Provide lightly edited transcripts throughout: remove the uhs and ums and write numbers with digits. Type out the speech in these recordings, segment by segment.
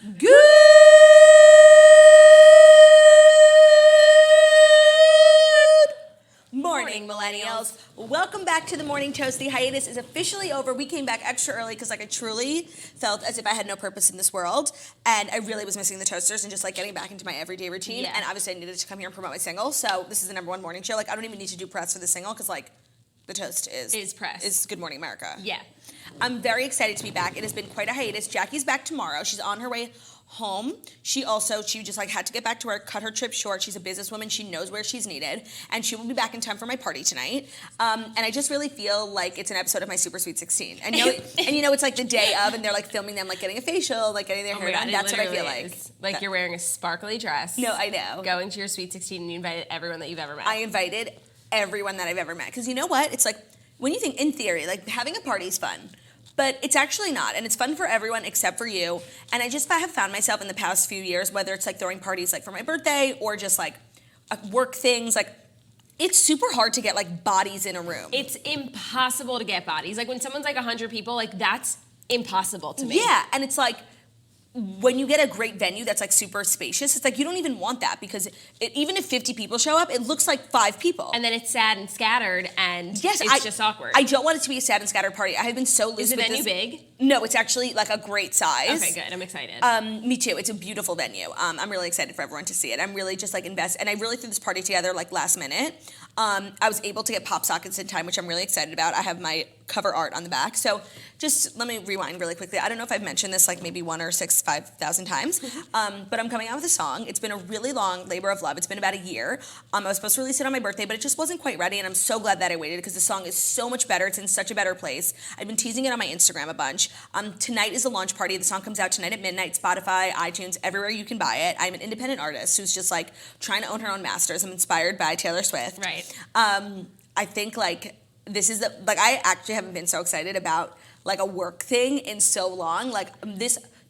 Good morning, millennials. Welcome back to the Morning Toast. The hiatus is officially over. We came back extra early because I truly felt as if I had no purpose in this world, and I really was missing the toasters and just getting back into my everyday routine. Yeah. And obviously, I needed to come here and promote my single. So this is the #1 morning show. I don't even need to do press for the single because the toast is press. Is Good Morning America. Yeah. I'm very excited to be back. It has been quite a hiatus. Jackie's back tomorrow. She's on her way home. She just had to get back to work, cut her trip short. She's a businesswoman. She knows where she's needed, and she will be back in time for my party tonight. And I just really feel like it's an episode of my Super Sweet 16. And it's the day of, and they're filming them getting a facial, getting their hair done. That's what I feel like. You're wearing a sparkly dress. No, I know. Going to your Sweet 16, and you invited everyone that you've ever met. I invited everyone that I've ever met. Because you know what? It's when you think in theory, having a party is fun. But it's actually not, and it's fun for everyone except for you. And I have found myself in the past few years, whether it's throwing parties for my birthday or just work things, it's super hard to get bodies in a room. It's impossible to get bodies. When someone's 100 people, that's impossible to me. Yeah, and it's when you get a great venue that's super spacious, it's you don't even want that because even if 50 people show up, it looks like 5 people. And then it's sad and scattered, and it's just awkward. I don't want it to be a sad and scattered party. I have been so loose. Is the venue big? No, it's actually a great size. Okay, good. I'm excited. Me too. It's a beautiful venue. I'm really excited for everyone to see it. I'm really just and I really threw this party together last minute. I was able to get pop sockets in time, which I'm really excited about. I have my cover art on the back. So just let me rewind really quickly. I don't know if I've mentioned this maybe 1 or 5,000 times, but I'm coming out with a song. It's been a really long labor of love. It's been about a year. I was supposed to release it on my birthday, but it just wasn't quite ready, and I'm so glad that I waited because the song is so much better. It's in such a better place. I've been teasing it on my Instagram a bunch. Tonight is the launch party. The song comes out tonight at midnight, Spotify, iTunes, everywhere you can buy it. I'm an independent artist who's just trying to own her own masters. I'm inspired by Taylor Swift. Right. I think this is I actually haven't been so excited about a work thing in so long.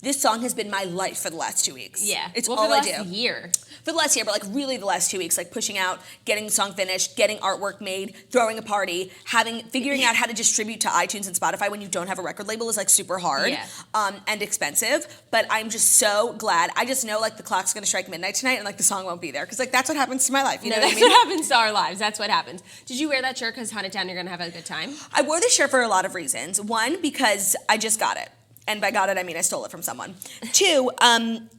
This song has been my life for the last 2 weeks. Yeah. It's all I do. For the last year. For the last year, but really the last 2 weeks, pushing out, getting the song finished, getting artwork made, throwing a party, figuring out how to distribute to iTunes and Spotify when you don't have a record label is super hard. Yeah. And expensive. But I'm just so glad. I just know the clock's gonna strike midnight tonight and the song won't be there because that's what happens to my life. You know what I mean? That's what happens to our lives. That's what happens. Did you wear that shirt because Hunt It Down, you're gonna have a good time? I wore this shirt for a lot of reasons. One, because I just got it. And by got it, I mean I stole it from someone. 2,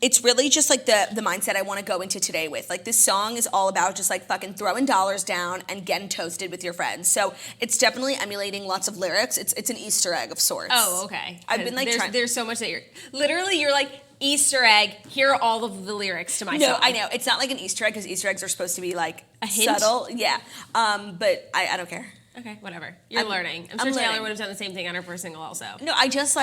it's really just the mindset I want to go into today with. This song is all about just fucking throwing dollars down and getting toasted with your friends. So it's definitely emulating lots of lyrics. It's an Easter egg of sorts. Oh, okay. I've been there's so much that you're Easter egg. Here are all of the lyrics to my song. No, I know it's not an Easter egg because Easter eggs are supposed to be a hint? subtle. Yeah. But I don't care. Okay, whatever. You're learning. I'm sure Taylor would have done the same thing on her first single also. No, I just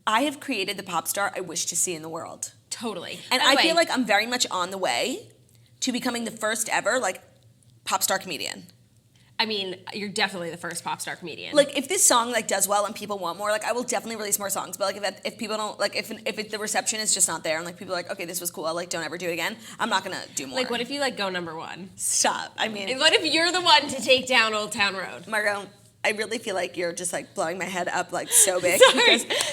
I have created the pop star I wish to see in the world. Totally. And I feel I'm very much on the way to becoming the first ever, pop star comedian. I mean, you're definitely the first pop star comedian. If this song, does well and people want more, I will definitely release more songs. But, if people don't, if the reception is just not there and, people are okay, this was cool, don't ever do it again, I'm not going to do more. What if you, go #1? Stop. I mean. What if you're the one to take down Old Town Road? Margot, I really feel you're just blowing my head up so big.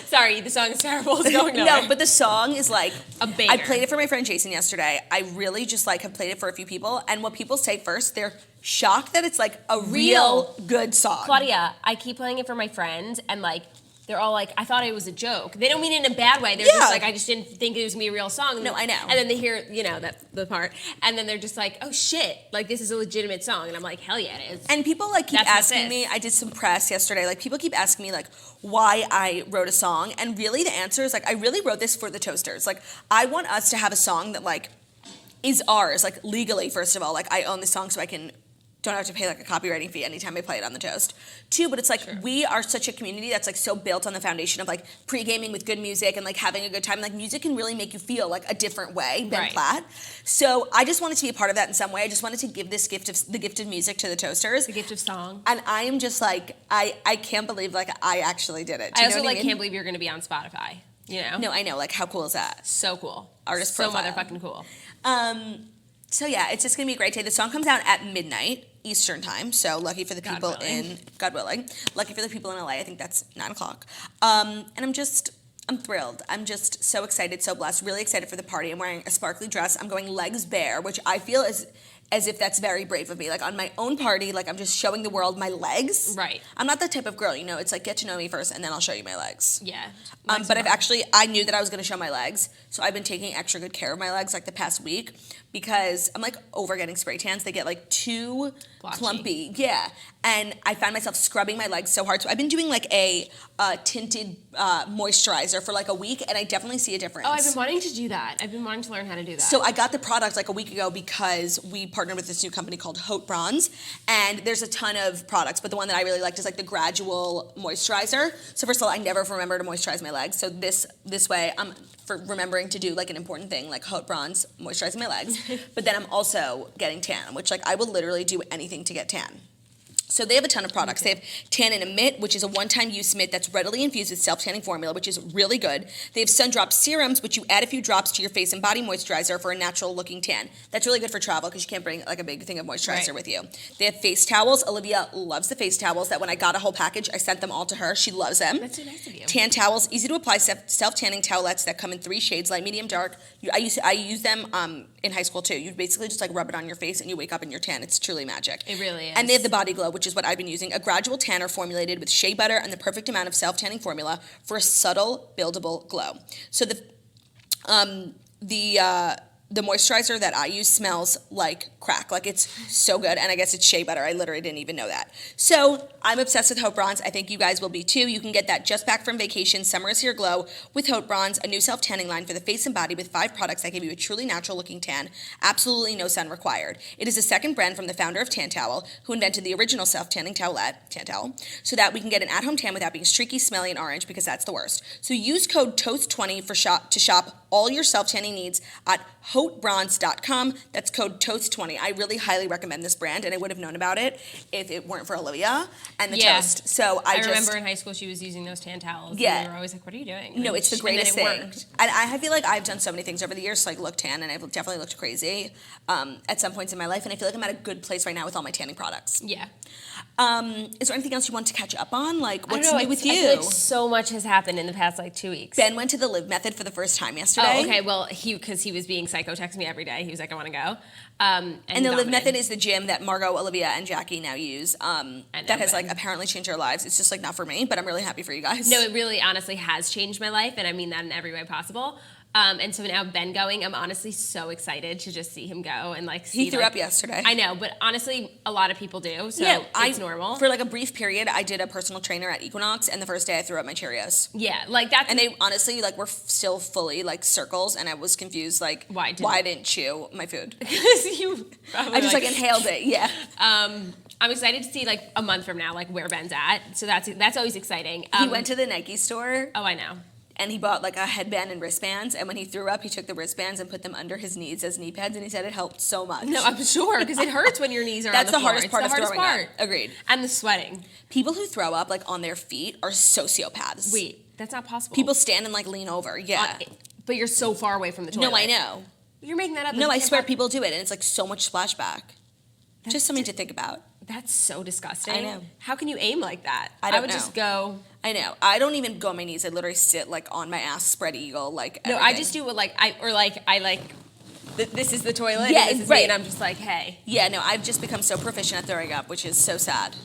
Sorry, the song is terrible. It's going nowhere. No, but the song is a banger. I played it for my friend Jason yesterday. I really just have played it for a few people, and what people say first, they're shocked that it's a real good song. Claudia, I keep playing it for my friends, and they're all I thought it was a joke. They don't mean it in a bad way. They're just I just didn't think it was gonna be a real song. No, I know. And then they hear, the part, and then they're just oh shit, this is a legitimate song. And I'm hell yeah, it is. And people keep asking me. I did some press yesterday. People keep asking me why I wrote a song, and really the answer is I really wrote this for the toasters. I want us to have a song that is ours, legally. First of all, I own the song, so I don't have to pay a copywriting fee anytime I play it on the toast. 2, but it's Sure. We are such a community that's so built on the foundation of pre-gaming with good music and having a good time. Music can really make you feel a different way than plaid. So I just wanted to be a part of that in some way. I just wanted to give the gift of music to the toasters. The gift of song. And I am just I can't believe I actually did it. I also can't believe you're gonna be on Spotify. No, I know. How cool is that? So cool. Artist so profile. motherfucking cool. So yeah, it's just gonna be a great day. The song comes out at midnight Eastern time, so lucky for the people God willing, lucky for the people in LA. I think that's 9:00. And I'm thrilled. I'm just so excited, so blessed, really excited for the party. I'm wearing a sparkly dress. I'm going legs bare, which I feel as if that's very brave of me. Like on my own party, like I'm just showing the world my legs. Right. I'm not that type of girl, it's like get to know me first and then I'll show you my legs. Yeah. But I knew that I was going to show my legs, so I've been taking extra good care of my legs like the past week because I'm like over getting spray tans. They get like too blotchy. Clumpy. Yeah. And I find myself scrubbing my legs so hard. So I've been doing like a tinted moisturizer for like a week, and I definitely see a difference. Oh, I've been wanting to do that. I've been wanting to learn how to do that. So I got the product like a week ago because we partnered with this new company called Haute Bronze, and there's a ton of products, but the one that I really liked is like the gradual moisturizer. So first of all, I never remember to moisturize my legs. So this way, I'm for remembering to do like an important thing like Haute Bronze moisturizing my legs. But then I'm also getting tan, which like I will literally do anything to get tan. So they have a ton of products. They have Tan in a Mitt, which is a one-time use mitt that's readily infused with self-tanning formula, which is really good. They have Sun Drop serums, which you add a few drops to your face and body moisturizer for a natural-looking tan. That's really good for travel because you can't bring like a big thing of moisturizer with you. They have face towels. Olivia loves the face towels. That when I got a whole package, I sent them all to her. She loves them. That's so nice of you. Tan towels, easy to apply self-tanning towelettes that come in 3 shades: light, medium, dark. I use them in high school too. You basically just like rub it on your face and you wake up and you're tan. It's truly magic. It really is. And they have the Body Glow, which is what I've been using. A gradual tanner formulated with shea butter and the perfect amount of self-tanning formula for a subtle, buildable glow. So the moisturizer that I use smells like crack. Like it's so good, and I guess it's shea butter. I literally didn't even know that. So I'm obsessed with Haute Bronze. I think you guys will be too. You can get that just back from vacation. Summer is here glow with Haute Bronze, a new self-tanning line for the face and body with 5 products that give you a truly natural-looking tan. Absolutely no sun required. It is a second brand from the founder of Tan Towel, who invented the original self-tanning towelette, Tan Towel, so that we can get an at-home tan without being streaky, smelly, and orange, because that's the worst. So use code TOAST20 to shop all your self-tanning needs at HauteBronze.com. That's code TOAST20. I really highly recommend this brand, and I would have known about it if it weren't for Olivia and the toast. So I remember in high school she was using those tan towels. Yeah. And we were always like, what are you doing? No, it's the greatest thing. Worked. And I feel like I've done so many things over the years to like look tan, and I've definitely looked crazy at some points in my life, and I feel like I'm at a good place right now with all my tanning products. Yeah. Is there anything else you want to catch up on? Like, what's new with you? I feel like so much has happened in the past 2 weeks. Ben went to the Live Method for the first time yesterday. Oh, okay. Well, because he was being psycho, texting me every day. He was like, I want to go. And the Live Method is the gym that Margot, Olivia, and Jackie now use. That has like apparently changed our lives. It's just like not for me, but I'm really happy for you guys. No, it really honestly has changed my life, and I mean that in every way possible. And so now Ben going, I'm honestly so excited to just see him go and like see. He threw up yesterday. I know, but honestly, a lot of people do, so it's normal. For like a brief period, I did a personal trainer at Equinox, and the first day I threw up my Cheerios. Yeah, like that. And they honestly like were still fully like circles, and I was confused like why I didn't chew my food. Because you probably I just like inhaled it. Yeah. I'm excited to see like a month from now like where Ben's at. So that's always exciting. He went to the Nike store. Oh, I know. And he bought like a headband and wristbands, and when he threw up, he took the wristbands and put them under his knees as knee pads, and he said it helped so much. No, I'm sure, because it hurts when your knees are on the floor. That's the hardest part of throwing up. Agreed. And the sweating. People who throw up like on their feet are sociopaths. Wait, that's not possible. People stand and like lean over. Yeah. But you're so far away from the toilet. No, I know. You're making that up. No, I swear people do it, and it's like so much splashback. Just something to think about. That's so disgusting. I know. How can you aim like that? I would just go. I know. I don't even go on my knees. I literally sit like on my ass, spread eagle, like everything. No, I just do what this is the toilet. Yeah, and this is right. me, and I'm just like, hey. Yeah, no, I've just become so proficient at throwing up, which is so sad.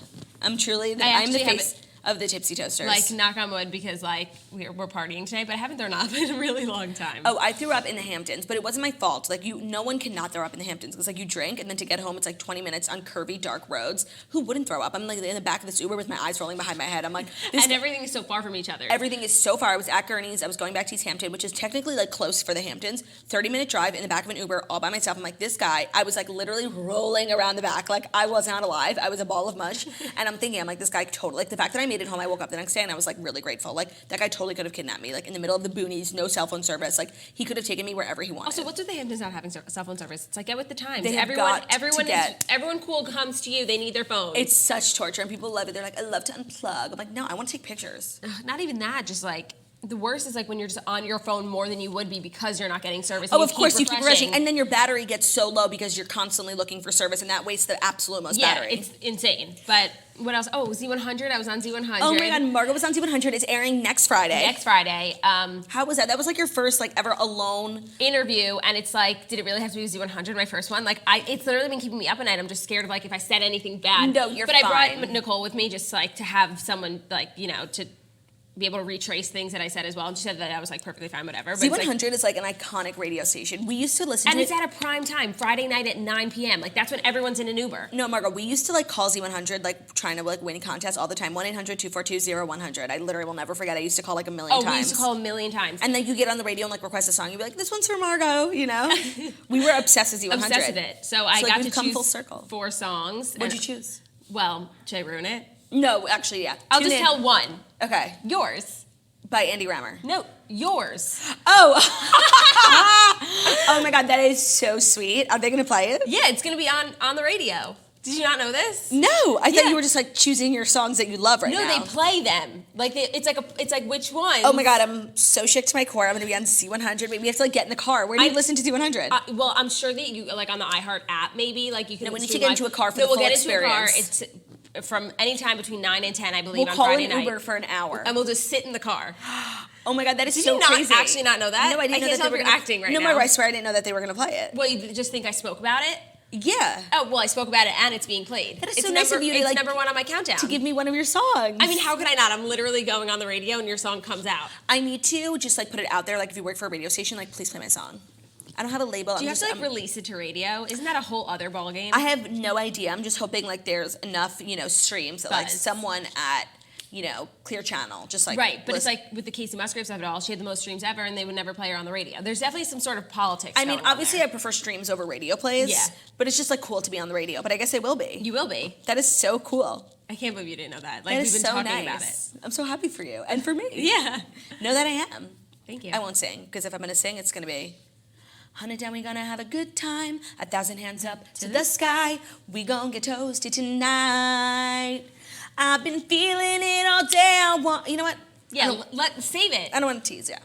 I'm truly I'm the face of the Tipsy Toasters. Like, knock on wood, because like we're partying today, but I haven't thrown up in a really long time. Oh, I threw up in the Hamptons, but it wasn't my fault. Like no one cannot throw up in the Hamptons, because like you drink and then to get home it's like 20 minutes on curvy dark roads. Who wouldn't throw up? I'm like in the back of this Uber with my eyes rolling behind my head. I'm like, and everything is so far from each other. Everything is so far. I was at Gurney's. I was going back to East Hampton, which is technically like close for the Hamptons. 30-minute drive in the back of an Uber all by myself. I'm like, this guy. I was like literally rolling around the back like I was not alive. I was a ball of mush, and I'm thinking, I'm like, this guy totally. Like the fact that I made it home, I woke up the next day and I was like really grateful. Like that guy totally could have kidnapped me. Like in the middle of the boonies, no cell phone service. Like he could have taken me wherever he wanted. Also, what's with the Hamptons not having cell phone service? It's like get with the times. Everyone cool comes to you. They need their phone. It's such torture, and people love it. They're like, I love to unplug. I'm like, no, I want to take pictures. Not even that. Just like The worst is like when you're just on your phone more than you would be because you're not getting service. Oh, of course, you keep refreshing. And then your battery gets so low because you're constantly looking for service, and that wastes the absolute most battery. Yeah, it's insane. But what else? Oh, Z100. I was on Z100. Oh my God, Margot was on Z100. It's airing next Friday. Next Friday. How was that? That was like your first like ever alone interview, and it's like, did it really have to be Z100? My first one. Like, it's literally been keeping me up at night. I'm just scared of like if I said anything bad. No, you're but fine. But I brought Nicole with me just like to have someone like to be able to retrace things that I said as well. And she said that I was like perfectly fine, whatever. But Z100 is like an iconic radio station. We used to listen to it. And it's at a prime time, Friday night at 9 p.m. Like that's when everyone's in an Uber. No, Margot, we used to like call Z100 like trying to like win contests all the time. 1-800-242-0100. I literally will never forget. I used to call like a million times. Oh, we used to call a million times. And then you get on the radio and like request a song. You'd be like, this one's for Margot, you know? We were obsessed with Z100. Obsessed with it. So I got to choose full circle. 4 songs. What'd you choose? Well, should I ruin it? No, actually, yeah. I'll just tell one. Okay. Yours. By Andy Rammer. No, yours. Oh. Oh my God, that is so sweet. Are they going to play it? Yeah, it's going to be on the radio. Did you not know this? No, I thought you were just like choosing your songs that you love right now. No, they play them. Like it's like which one? Oh my God, I'm so shook to my core. I'm going to be on Z100. Maybe we have to like get in the car. Where do you listen to Z100? Well, I'm sure that you like on the iHeart app maybe like you can. No, we need to get into a car for the full experience. Into a car. It's from any time between 9 and 10, I believe, on Friday night. We'll call an Uber for an hour. And we'll just sit in the car. Oh my God, that is Did so you not crazy. actually not know that? No, I didn't know can't that tell they were if you're acting right now. No, Margo, I swear I didn't know that they were going to play it. Well, you just think I spoke about it? Yeah. Oh, well, I spoke about it and it's being played. That is so nice of you to, it's number 1 on my countdown. To give me one of your songs. I mean, how could I not? I'm literally going on the radio and your song comes out. I need to just like put it out there. Like if you work for a radio station, like please play my song. I don't have a label. Do you have to like release it to radio? Isn't that a whole other ballgame? I have no idea. I'm just hoping like there's enough, streams that like someone at, Clear Channel just like right. But it's like with the Casey Musgraves of it all. She had the most streams ever, and they would never play her on the radio. There's definitely some sort of politics. I mean, obviously, I prefer streams over radio plays. Yeah. But it's just like cool to be on the radio. But I guess I will be. You will be. That is so cool. I can't believe you didn't know that. Like that we've been so talking nice. about it. I'm so happy for you and for me. Yeah. Know that I am. Thank you. I won't sing because if I'm gonna sing, it's gonna be. 100 down, we gonna have a good time. 1,000 hands up to the sky. We gonna get toasted tonight. I've been feeling it all day. You know what? Yeah, save it. I don't want to tease, yeah.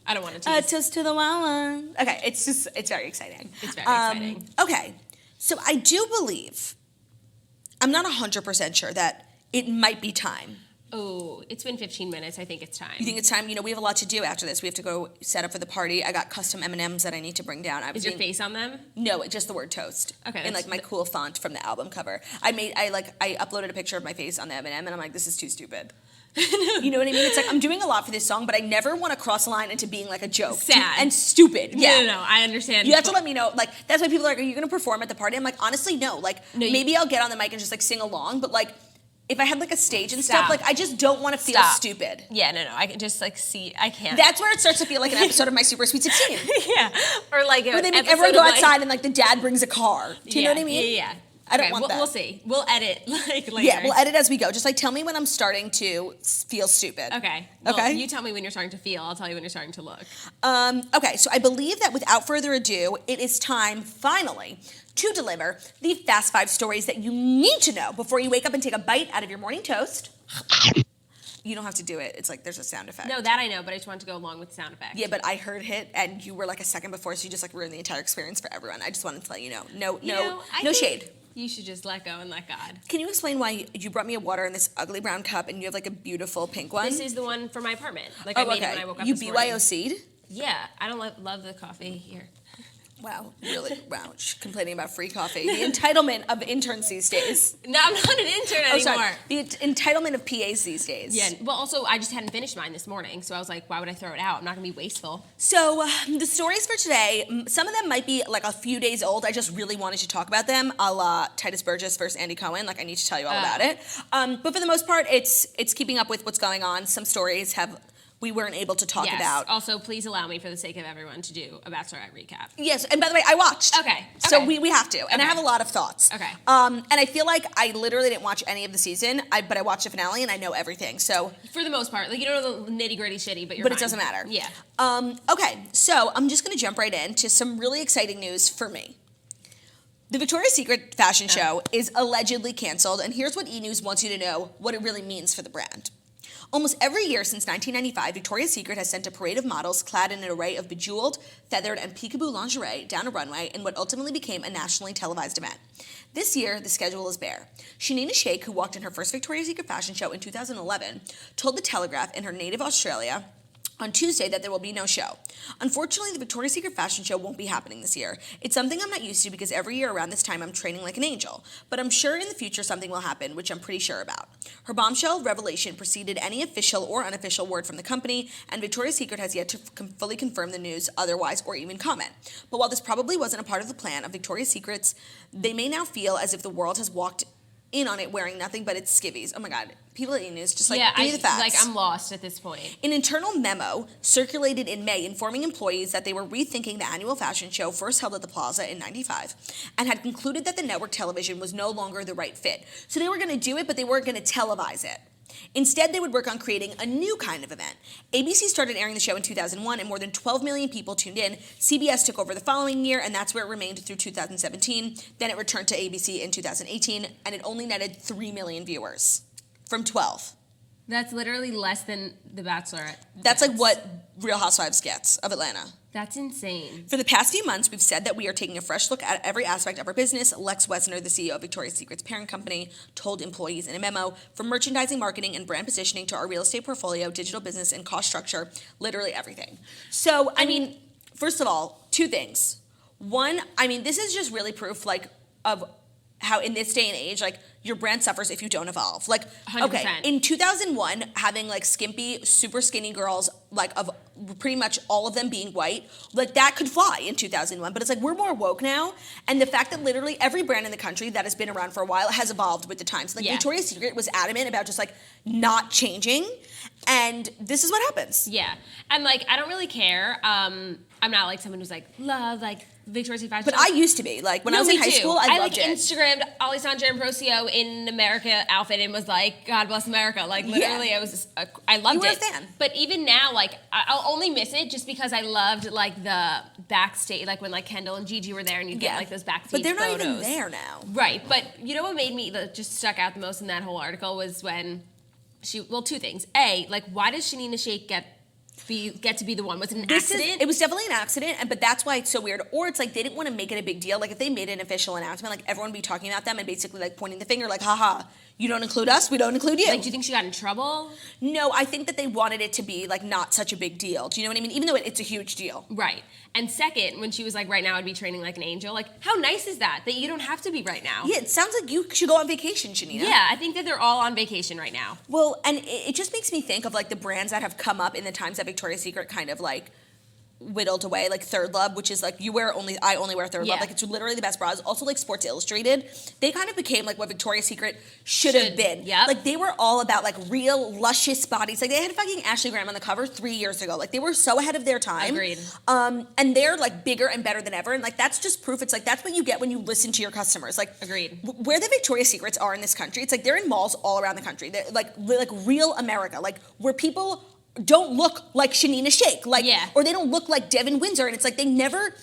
I don't want to tease. Toast to the wild one. Okay, it's very exciting. It's very exciting. Okay, so I do believe, I'm not 100% sure that it might be time. Oh, it's been 15 minutes. I think it's time. You think it's time? We have a lot to do after this. We have to go set up for the party. I got custom M&Ms that I need to bring down. Is your face on them? No, just the word toast. Okay. In like my cool font from the album cover. I uploaded a picture of my face on the M&M and I'm like, this is too stupid. You know what I mean? It's like I'm doing a lot for this song, but I never want to cross a line into being like a joke. Sad. And stupid. Yeah. No, I understand. You have to let me know. Like, that's why people are like, are you going to perform at the party? I'm like, honestly, no. Like, maybe I'll get on the mic and just like sing along, but like, if I had like a stage and stuff, like I just don't want to feel stupid. Yeah, no. I can just like see, I can't. That's where it starts to feel like an episode of My Super Sweet 16. Yeah. Or like where they make everyone go outside and like the dad brings a car. Do you know what I mean? Yeah. I don't want that. We'll see. We'll edit like later. Yeah, we'll edit as we go. Just like tell me when I'm starting to feel stupid. Okay. Well, you tell me when you're starting to feel. I'll tell you when you're starting to look. Okay, so I believe that without further ado, it is time finally to deliver the Fast 5 stories that you need to know before you wake up and take a bite out of your morning toast. You don't have to do it. It's like there's a sound effect. No, that I know, but I just wanted to go along with the sound effect. Yeah, but I heard it, and you were like a second before, so you just like ruined the entire experience for everyone. I just wanted to let you know. No shade. You should just let go and let God. Can you explain why you brought me a water in this ugly brown cup, and you have like a beautiful pink one? This is the one for my apartment. Like I made it when I woke up You this morning. BYOC'd? Yeah, I don't love the coffee here. Wow, really? Wow, she's complaining about free coffee. The entitlement of interns these days. No, I'm not an intern anymore. Sorry. The entitlement of PAs these days. Yeah, well, also, I just hadn't finished mine this morning, so I was like, why would I throw it out? I'm not going to be wasteful. So, the stories for today, some of them might be like a few days old. I just really wanted to talk about them, a la Titus Burgess versus Andy Cohen. Like, I need to tell you all about it. But for the most part, it's keeping up with what's going on. Some stories we weren't able to talk about. Also, please allow me, for the sake of everyone, to do a Bachelorette recap. Yes, and by the way, I watched. Okay. So we have to, and I have a lot of thoughts. Okay. And I feel like I literally didn't watch any of the season, but I watched the finale and I know everything. So for the most part, like you don't know the nitty gritty shitty, but but it doesn't matter. Yeah. Okay, so I'm just gonna jump right into some really exciting news for me. The Victoria's Secret fashion show is allegedly canceled, and here's what E! News wants you to know what it really means for the brand. Almost every year since 1995, Victoria's Secret has sent a parade of models clad in an array of bejeweled, feathered, and peekaboo lingerie down a runway in what ultimately became a nationally televised event. This year, the schedule is bare. Shanina Sheikh, who walked in her first Victoria's Secret fashion show in 2011, told The Telegraph in her native Australia on Tuesday that there will be no show. Unfortunately, the Victoria's Secret fashion show won't be happening this year. It's something I'm not used to because every year around this time I'm training like an angel. But I'm sure in the future something will happen, which I'm pretty sure about. Her bombshell revelation preceded any official or unofficial word from the company, and Victoria's Secret has yet to fully confirm the news otherwise or even comment. But while this probably wasn't a part of the plan of Victoria's Secret's, they may now feel as if the world has walked in on it wearing nothing but its skivvies. Oh my God. People at E-News, just like, give me the facts. Like, I'm lost at this point. An internal memo circulated in May informing employees that they were rethinking the annual fashion show first held at the Plaza in 95 and had concluded that the network television was no longer the right fit. So they were going to do it, but they weren't going to televise it. Instead, they would work on creating a new kind of event. ABC started airing the show in 2001, and more than 12 million people tuned in. CBS took over the following year, and that's where it remained through 2017. Then it returned to ABC in 2018, and it only netted 3 million viewers from 12. That's literally less than The Bachelorette. That's like what Real Housewives gets of Atlanta. That's insane. For the past few months, we've said that we are taking a fresh look at every aspect of our business. Lex Wessner, the CEO of Victoria's Secret's parent company, told employees in a memo, from merchandising, marketing, and brand positioning to our real estate portfolio, digital business, and cost structure, literally everything. So, I mean, first of all, two things. One, I mean, this is just really proof, like, of how in this day and age, like, your brand suffers if you don't evolve. Like, 100%. Okay, in 2001, having like skimpy, super skinny girls, like of pretty much all of them being white, like that could fly in 2001. But it's like we're more woke now, and the fact that literally every brand in the country that has been around for a while has evolved with the times. Like Victoria's Secret was adamant about just like not changing, and this is what happens. Yeah, and like I don't really care. I'm not like someone who's like love like Victoria's Secret fashion. But I used to be like when I was in high school. I loved it. Instagrammed Alessandra Ambrosio in America outfit and was like, God bless America. Like literally, I was just, I loved it. You were a fan. But even now, like I'll only miss it just because I loved like the backstage, like when like Kendall and Gigi were there and you get like those backstage. But they're not photos. even there now. Right. But you know what made me just stuck out the most in that whole article was when two things. A, like why does Shanina Sheikh get to be the one? Was it an accident? It was definitely an accident, but that's why it's so weird. Or it's like they didn't want to make it a big deal. Like if they made an official announcement, like everyone would be talking about them and basically like pointing the finger, like, haha, you don't include us, we don't include you. Like, do you think she got in trouble? No, I think that they wanted it to be like not such a big deal. Do you know what I mean? Even though it's a huge deal. Right. And second, when she was like, right now I'd be training like an angel, like how nice is that you don't have to be right now? Yeah, it sounds like you should go on vacation, Shanina. Yeah, I think that they're all on vacation right now. Well, and it just makes me think of like the brands that have come up in the times that Victoria's Secret kind of like whittled away, like Third Love, which is like I only wear Third Love, like it's literally the best bras. Also like Sports Illustrated, they kind of became like what Victoria's Secret should have been. Yeah, like they were all about like real luscious bodies. Like they had fucking Ashley Graham on the cover 3 years ago. Like they were so ahead of their time. Agreed. And they're like bigger and better than ever. And like that's just proof. It's like that's what you get when you listen to your customers. Like agreed. Where the Victoria's Secrets are in this country, it's like they're in malls all around the country. They're like real America, like where people don't look like Shanina Sheikh, like, or they don't look like Devin Windsor, and it's like they never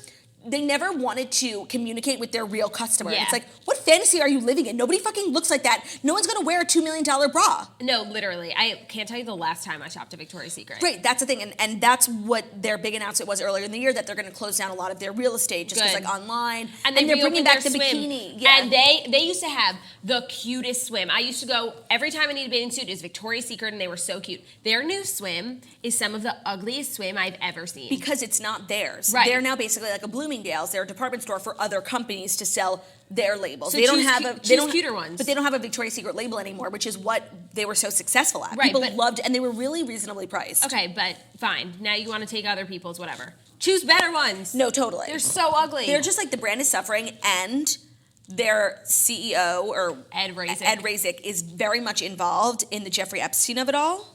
wanted to communicate with their real customer. And it's like, what fantasy are you living in? Nobody fucking looks like that. No one's gonna wear a $2 million bra. No, literally. I can't tell you the last time I shopped at Victoria's Secret. Right, that's the thing. And that's what their big announcement was earlier in the year, that they're gonna close down a lot of their real estate just because like online. And they're bringing back the swim. bikini. Yeah. And they used to have the cutest swim. I used to go every time I needed a bathing suit. It was Victoria's Secret and they were so cute. Their new swim is some of the ugliest swim I've ever seen. Because it's not theirs. Right. They're now basically like a Bloomingdale's. They're a department store for other companies to sell their labels. So they don't have cuter ones. But they don't have a Victoria's Secret label anymore, which is what they were so successful at. Right, People loved, and they were really reasonably priced. Okay, but fine. Now you want to take other people's whatever. Choose better ones. No, totally. They're so ugly. They're just like the brand is suffering, and their CEO or Ed Razek is very much involved in the Jeffrey Epstein of it all.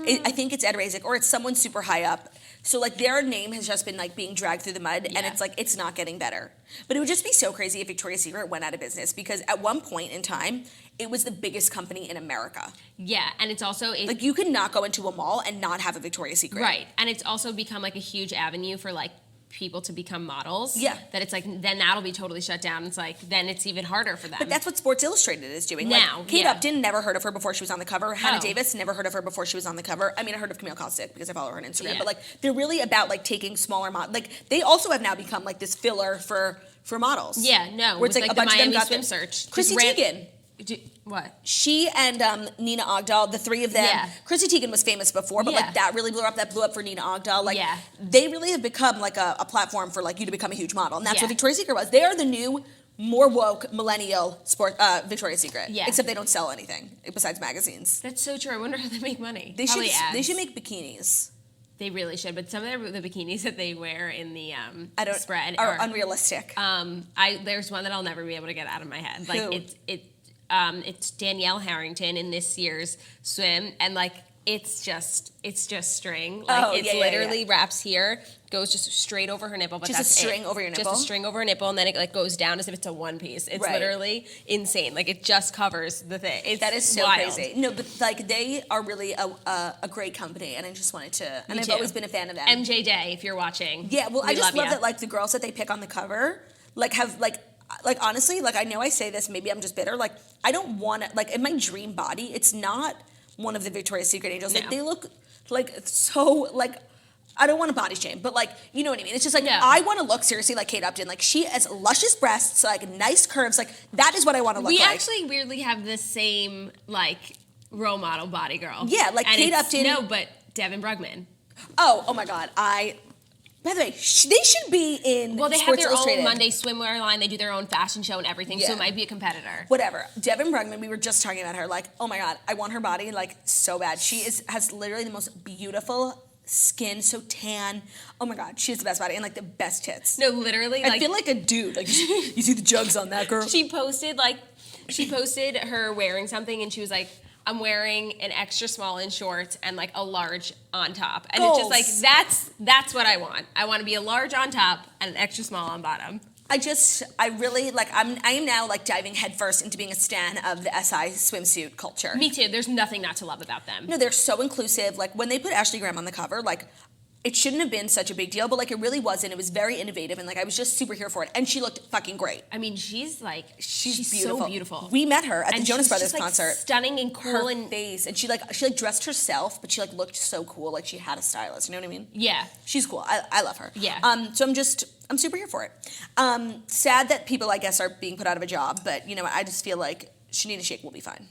I think it's Ed Razek, or it's someone super high up. So like their name has just been like being dragged through the mud, and it's like it's not getting better. But it would just be so crazy if Victoria's Secret went out of business, because at one point in time it was the biggest company in America. Yeah, and it's also like you could not go into a mall and not have a Victoria's Secret. Right, and it's also become like a huge avenue for like people to become models. Yeah. That it's like, then that'll be totally shut down. It's like, then it's even harder for them. But that's what Sports Illustrated is doing. Now, like, Kate yeah. Upton, never heard of her before she was on the cover. Hannah Oh. Davis, never heard of her before she was on the cover. I mean, I heard of Camille Kostic because I follow her on Instagram. Yeah. But like, they're really about like taking smaller models. Like, they also have now become like this filler for models. Yeah, no. Where it's with, like a the bunch of them Miami got swim the- search. Chrissy Just Teigen. What? She and Nina Ogdahl, the three of them. Yeah. Chrissy Teigen was famous before, but Yeah. like that really blew up. That blew up for Nina Ogdahl. Like Yeah. they really have become like a platform for like you to become a huge model, and that's Yeah. what Victoria's Secret was. They are the new, more woke millennial Victoria's Secret. Yeah. Except they don't sell anything besides magazines. That's so true. I wonder how they make money. They Probably should. ads. They should make bikinis. They really should. But some of the bikinis that they wear in the I don't spread are are unrealistic. there's one that I'll never be able to get out of my head. Like Who? it's Danielle Harrington in this year's swim, and like it's just string. Like Oh, it's yeah, yeah, literally wraps here, goes just straight over her nipple. But Just a that's string it. over your Just nipple? a string over her nipple, and then it like goes down as if it's a one piece. It's Right. literally insane. Like it just covers the thing. It's That is so wild. crazy. No, but like they are really a great company, and I just wanted to. And Me I've too. always been a fan of them. MJ Day, if you're watching. Yeah, well, I we just love ya. that like the girls that they pick on the cover like have like honestly like I know I say this, maybe I'm just bitter, like I don't want to like in my dream body it's not one of the Victoria's Secret angels. Like No. they look like so like I don't want to body shame, but like you know what I mean. It's just like No. I want to look seriously like Kate Upton. Like she has luscious breasts, like nice curves. Like that is what I want to look We like. actually weirdly have the same like role model body girl. Yeah, like And Kate it's- Upton- No, but Devin Brugman. Oh my God, by the way, they should be in Well, they have Sports their Illustrated. own Monday swimwear line. They do their own fashion show and everything, so Yeah. it might be a competitor. Whatever. Devin Brugman, we were just talking about her. Like, oh my God, I want her body like so bad. She has literally the most beautiful skin, so tan. Oh my God, she has the best body and like the best tits. No, literally, I like feel like a dude. Like you see the jugs on that girl. she posted her wearing something, and she was like, "I'm wearing an extra small in shorts and like a large on top," and it's just like that's what I want. I want to be a large on top and an extra small on bottom. I really like. I am now like diving headfirst into being a stan of the SI swimsuit culture. Me too. There's nothing not to love about them. No, they're so inclusive. Like when they put Ashley Graham on the cover, like it shouldn't have been such a big deal, but like it really wasn't. It was very innovative, and like I was just super here for it. And she looked fucking great. I mean, she's Beautiful. so beautiful. We met her at the And Jonas she's Brothers just, like, concert. stunning and cool Her and face, and she dressed herself, but she like looked so cool. Like she had a stylist. You know what I mean? yeah. She's cool. I love her. Yeah. So I'm super here for it. Sad that people I guess are being put out of a job, but you know what? I just feel like Shanina Shake will be fine.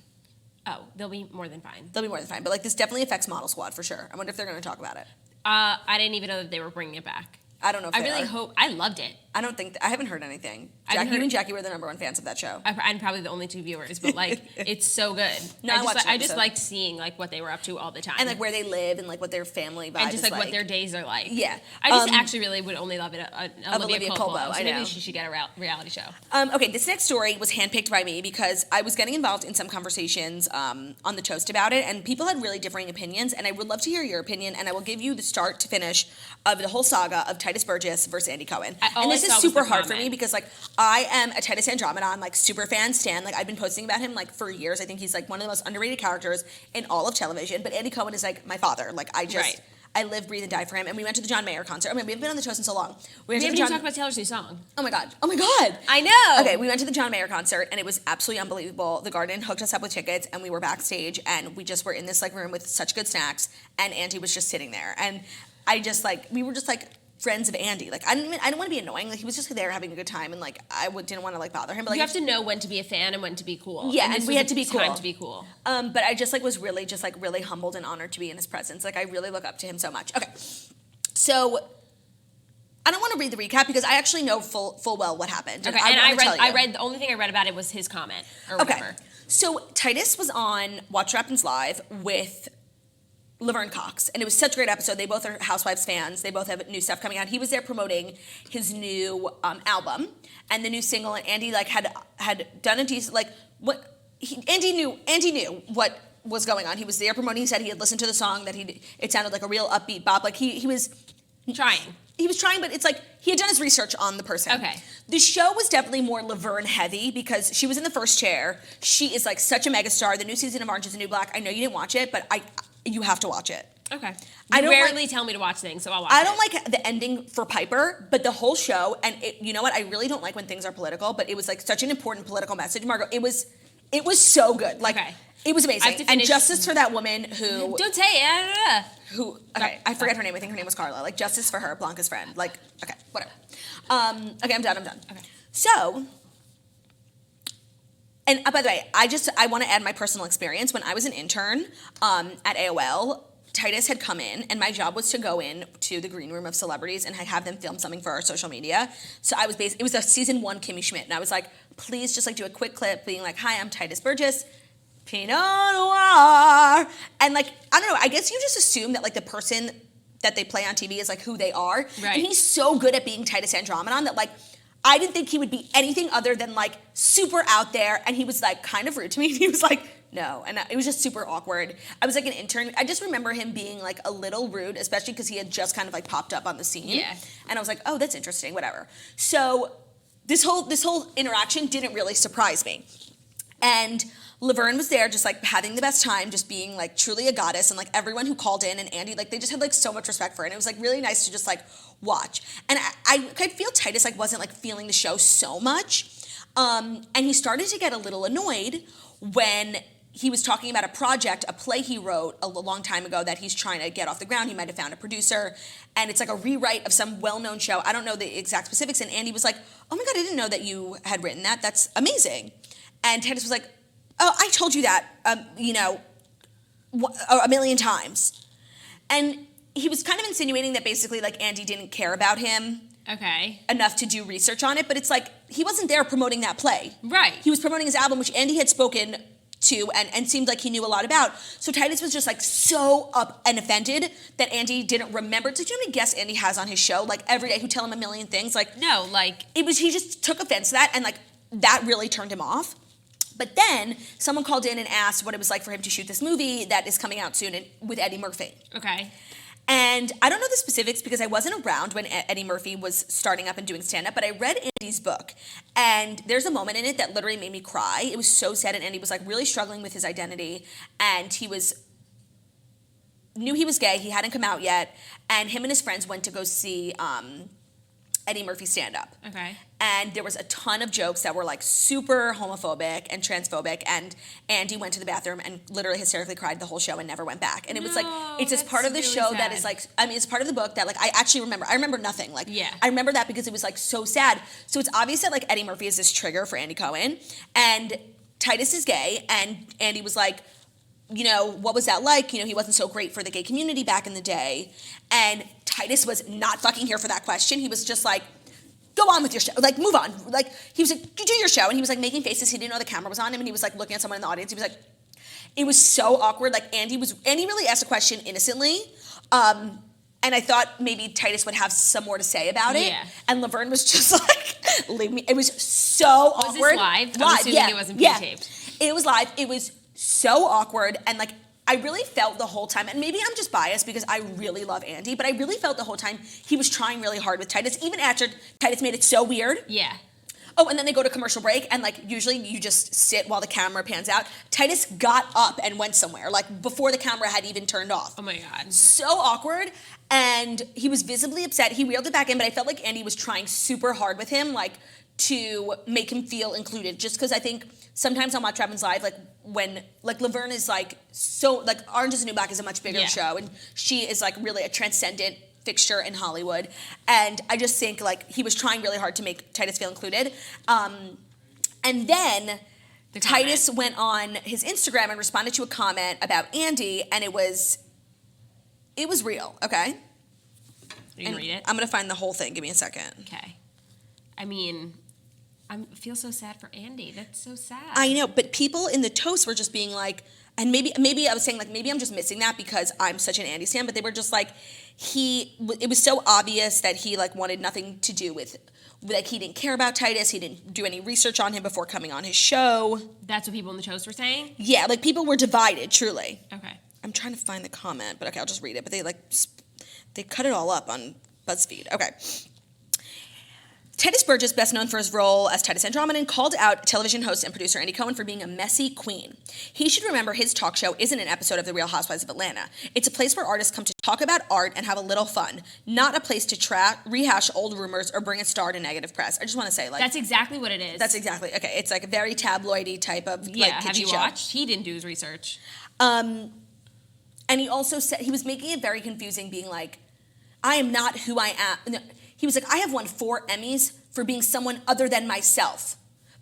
Oh, they'll be more than fine. They'll be more than fine. But like this definitely affects Model Squad for sure. I wonder if they're going to talk about it. I didn't even know that they were bringing it back. I don't know if I they really are. hope. I loved it. I don't think I haven't heard anything. I haven't You heard- and Jackie were the #1 fans of that show. I'm probably the only two viewers, but like it's so good. No, I watched an I just episode. liked seeing like what they were up to all the time, And like where they live and like what their family vibe and just is like what their days are like. Yeah. I just actually really would only love it. Olivia Colbo, So I maybe know. she should get a reality show. Okay, this next story was handpicked by me because I was getting involved in some conversations on the Toast about it, and people had really differing opinions, and I would love to hear your opinion, and I will give you the start to finish of the whole saga of Titus Burgess versus Andy Cohen. All And I this saw is was super the hard for me comment. because like I am a Titus Andromedon like super fan stan. Like I've been posting about him like for years. I think he's like one of the most underrated characters in all of television. But Andy Cohen is like my father. Like I just Right. I live, breathe, and die for him. And we went to the John Mayer concert. I mean, we haven't been on the Toast in so long. We went to haven't the even talked about Taylor's new song. Oh my God. Oh my God. I know. Okay, we went to the John Mayer concert and it was absolutely unbelievable. The Garden hooked us up with tickets and we were backstage and we just were in this like room with such good snacks and Andy was just sitting there. And we were just like friends of Andy. Like I didn't want to be annoying. Like he was just there having a good time and like didn't want to like bother him. But like You have to know when to be a fan and when to be cool. Yeah, and and this we was had to be the time cool. to be cool. but I just like was really just like really humbled and honored to be in his presence. Like I really look up to him so much. Okay. So I don't want to read the recap because I actually know full well what happened. Okay, and wanna tell you. I read the only thing I read about it was his comment or whatever. Okay. So Titus was on Watch What Happens Live with Laverne Cox, and it was such a great episode. They both are Housewives fans. They both have new stuff coming out. He was there promoting his new album and the new single, and Andy like had done a decent like Andy knew what was going on. He was there promoting. He said he had listened to the song that it sounded like a real upbeat bop. Like he was Trying. He was trying, but it's like he had done his research on the person. Okay. The show was definitely more Laverne heavy because she was in the first chair. She is like such a megastar. The new season of Orange is the New Black. I know you didn't watch it, but you have to watch it. Okay. I You don't rarely tell me to watch things, so I'll watch it. I don't like the ending for Piper, but the whole show, and you know what? I really don't like when things are political, but it was like such an important political message, Margot. It was so good. Like, Okay. it was amazing. And justice for that woman who... Don't say it. Okay, I forget her name. I think her name was Carla. Like, justice for her, Blanca's friend. Like, okay, whatever. Okay, I'm done. Okay. So... And by the way, I want to add my personal experience. When I was an intern at AOL, Titus had come in, and my job was to go in to the green room of celebrities and have them film something for our social media. So it was a season 1 Kimmy Schmidt, and I was like, please just like do a quick clip being like, hi, I'm Titus Burgess, Pinot Noir. And like, I don't know, I guess you just assume that like the person that they play on TV is like who they are. Right. And he's so good at being Titus Andromedon that like, I didn't think he would be anything other than like super out there, and he was like kind of rude to me. He was like, no, and it was just super awkward. I was like an intern. I just remember him being like a little rude, especially because he had just kind of like popped up on the scene. Yeah. And I was like, oh, that's interesting, whatever. So this whole interaction didn't really surprise me. And Laverne was there just like having the best time, just being like truly a goddess, and like everyone who called in and Andy, like they just had like so much respect for her, and it was like really nice to just like watch. And I feel Titus like wasn't like feeling the show so much, and he started to get a little annoyed when he was talking about a play he wrote a long time ago that he's trying to get off the ground. He might have found a producer, and it's like a rewrite of some well-known show. I don't know the exact specifics, and Andy was like, oh my God, I didn't know that you had written that. That's amazing. And Titus was like, oh, I told you that, a million times. And he was kind of insinuating that basically like Andy didn't care about him enough to do research on it, but it's like he wasn't there promoting that play. Right. He was promoting his album, which Andy had spoken to and seemed like he knew a lot about. So Titus was just like so up and offended that Andy didn't remember. Did you know how many guests Andy has on his show? Like every day who tell him a million things? Like no, like he just took offense to that, and like that really turned him off. But then someone called in and asked what it was like for him to shoot this movie that is coming out soon with Eddie Murphy. Okay. And I don't know the specifics because I wasn't around when Eddie Murphy was starting up and doing stand-up, but I read Andy's book, and there's a moment in it that literally made me cry. It was so sad, and Andy was like really struggling with his identity, and knew he was gay. He hadn't come out yet, and him and his friends went to go see Eddie Murphy stand up. Okay. And there was a ton of jokes that were like super homophobic and transphobic, and Andy went to the bathroom and literally hysterically cried the whole show and never went back. And it was like, it's this part of the show that is like, I mean, it's part of the book that like I actually remember. I remember nothing. Like, yeah. I remember that because it was like so sad. So it's obvious that like Eddie Murphy is this trigger for Andy Cohen, and Titus is gay, and Andy was like, you know, what was that like? You know, he wasn't so great for the gay community back in the day. And Titus was not fucking here for that question. He was just like, go on with your show. Like, move on. Like, he was like, you do your show. And he was like making faces. He didn't know the camera was on him. And he was like looking at someone in the audience. He was like, it was so awkward. Like, Andy really asked a question innocently. And I thought maybe Titus would have some more to say about it. Yeah. And Laverne was just like, leave me. It was so awkward. Was this live? I'm assuming it wasn't pre-taped. It was live. It was so awkward, and like I really felt the whole time, and maybe I'm just biased because I really love Andy, but I really felt the whole time he was trying really hard with Titus, even after Titus made it so weird. Yeah. Oh, and then they go to commercial break, and like usually you just sit while the camera pans out. Titus got up and went somewhere, like before the camera had even turned off. Oh my God. So awkward, and he was visibly upset. He reeled it back in, but I felt like Andy was trying super hard with him, like to make him feel included, just because I think sometimes on Watch What Happens Live, like when like Laverne is like so like Orange Is the New Black is a much bigger show, and she is like really a transcendent fixture in Hollywood, and I just think like he was trying really hard to make Titus feel included. And then Titus went on his Instagram and responded to a comment about Andy, and it was real. Okay, You can read it. I'm gonna find the whole thing. Give me a second. Okay. I mean, I feel so sad for Andy. That's so sad. I know, but people in the toast were just being like, and maybe I was saying like maybe I'm just missing that because I'm such an Andy stan, but they were just like it was so obvious that he like wanted nothing to do with like he didn't care about Titus. He didn't do any research on him before coming on his show. That's what people in the toast were saying? Yeah, like people were divided, truly. Okay. I'm trying to find the comment, but okay, I'll just read it. But they cut it all up on BuzzFeed. Okay. Titus Burgess, best known for his role as Titus Andromedon, called out television host and producer Andy Cohen for being a messy queen. He should remember his talk show isn't an episode of The Real Housewives of Atlanta. It's a place where artists come to talk about art and have a little fun, not a place to rehash old rumors or bring a star to negative press. I just want to say, like... That's exactly what it is. That's exactly... Okay, it's like a very tabloidy type of, like, kitschy have you show. watched? He didn't do his research. And he also said... He was making it very confusing, being like, I am not who I am... No, he was like, I have won 4 Emmys for being someone other than myself.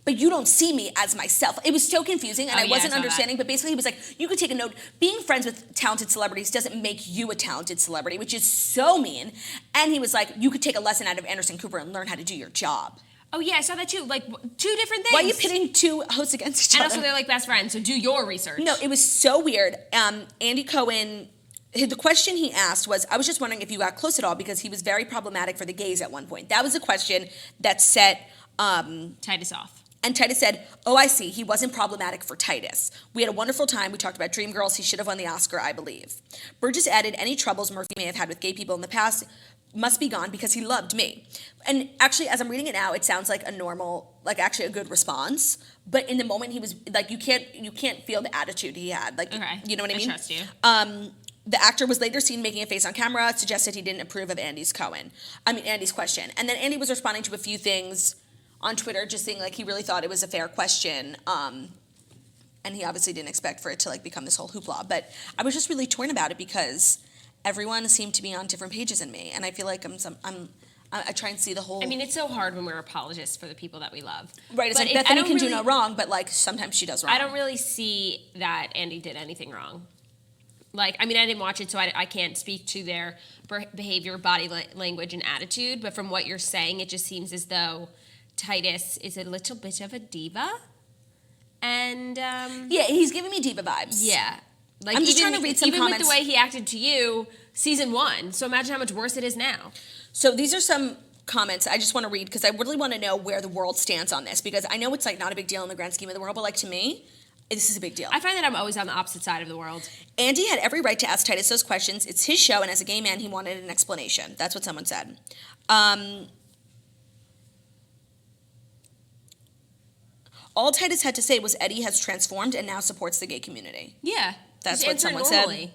But you don't see me as myself. It was so confusing, and I wasn't understanding. But basically, he was like, you could take a note. Being friends with talented celebrities doesn't make you a talented celebrity, which is so mean. And he was like, you could take a lesson out of Anderson Cooper and learn how to do your job. Oh, yeah, I saw that too. Like, 2 different things. Why are you pitting 2 hosts against each other? And also, they're like best friends, so do your research. No, it was so weird. Andy Cohen... The question he asked was, I was just wondering if you got close at all because he was very problematic for the gays at one point. That was a question that set... Titus off. And Titus said, oh, I see. He wasn't problematic for Titus. We had a wonderful time. We talked about Dreamgirls. He should have won the Oscar, I believe. Burgess added, any troubles Murphy may have had with gay people in the past must be gone because he loved me. And actually, as I'm reading it now, it sounds like a normal, like actually a good response. But in the moment, he was like, you can't feel the attitude he had. Like, okay. You know what I mean? I trust you. The actor was later seen making a face on camera, suggested he didn't approve of Andy's question. And then Andy was responding to a few things on Twitter, just saying like he really thought it was a fair question. And he obviously didn't expect for it to like become this whole hoopla. But I was just really torn about it because everyone seemed to be on different pages than me. And I feel like I try and see the whole... I mean, it's so hard when we're apologists for the people that we love. Right, it's like Bethany can do no wrong, but like sometimes she does wrong. I don't really see that Andy did anything wrong. Like, I mean, I didn't watch it, so I can't speak to their behavior, body language, and attitude. But from what you're saying, it just seems as though Titus is a little bit of a diva. And, yeah, he's giving me diva vibes. Yeah. Like, I'm just trying to read some comments. Even with the way he acted to you, season 1. So imagine how much worse it is now. So these are some comments I just want to read because I really want to know where the world stands on this. Because I know it's, like, not a big deal in the grand scheme of the world, but, like, to me... This is a big deal. I find that I'm always on the opposite side of the world. Andy had every right to ask Titus those questions. It's his show, and as a gay man, he wanted an explanation. That's what someone said. All Titus had to say was Eddie has transformed and now supports the gay community. Yeah. That's what someone said.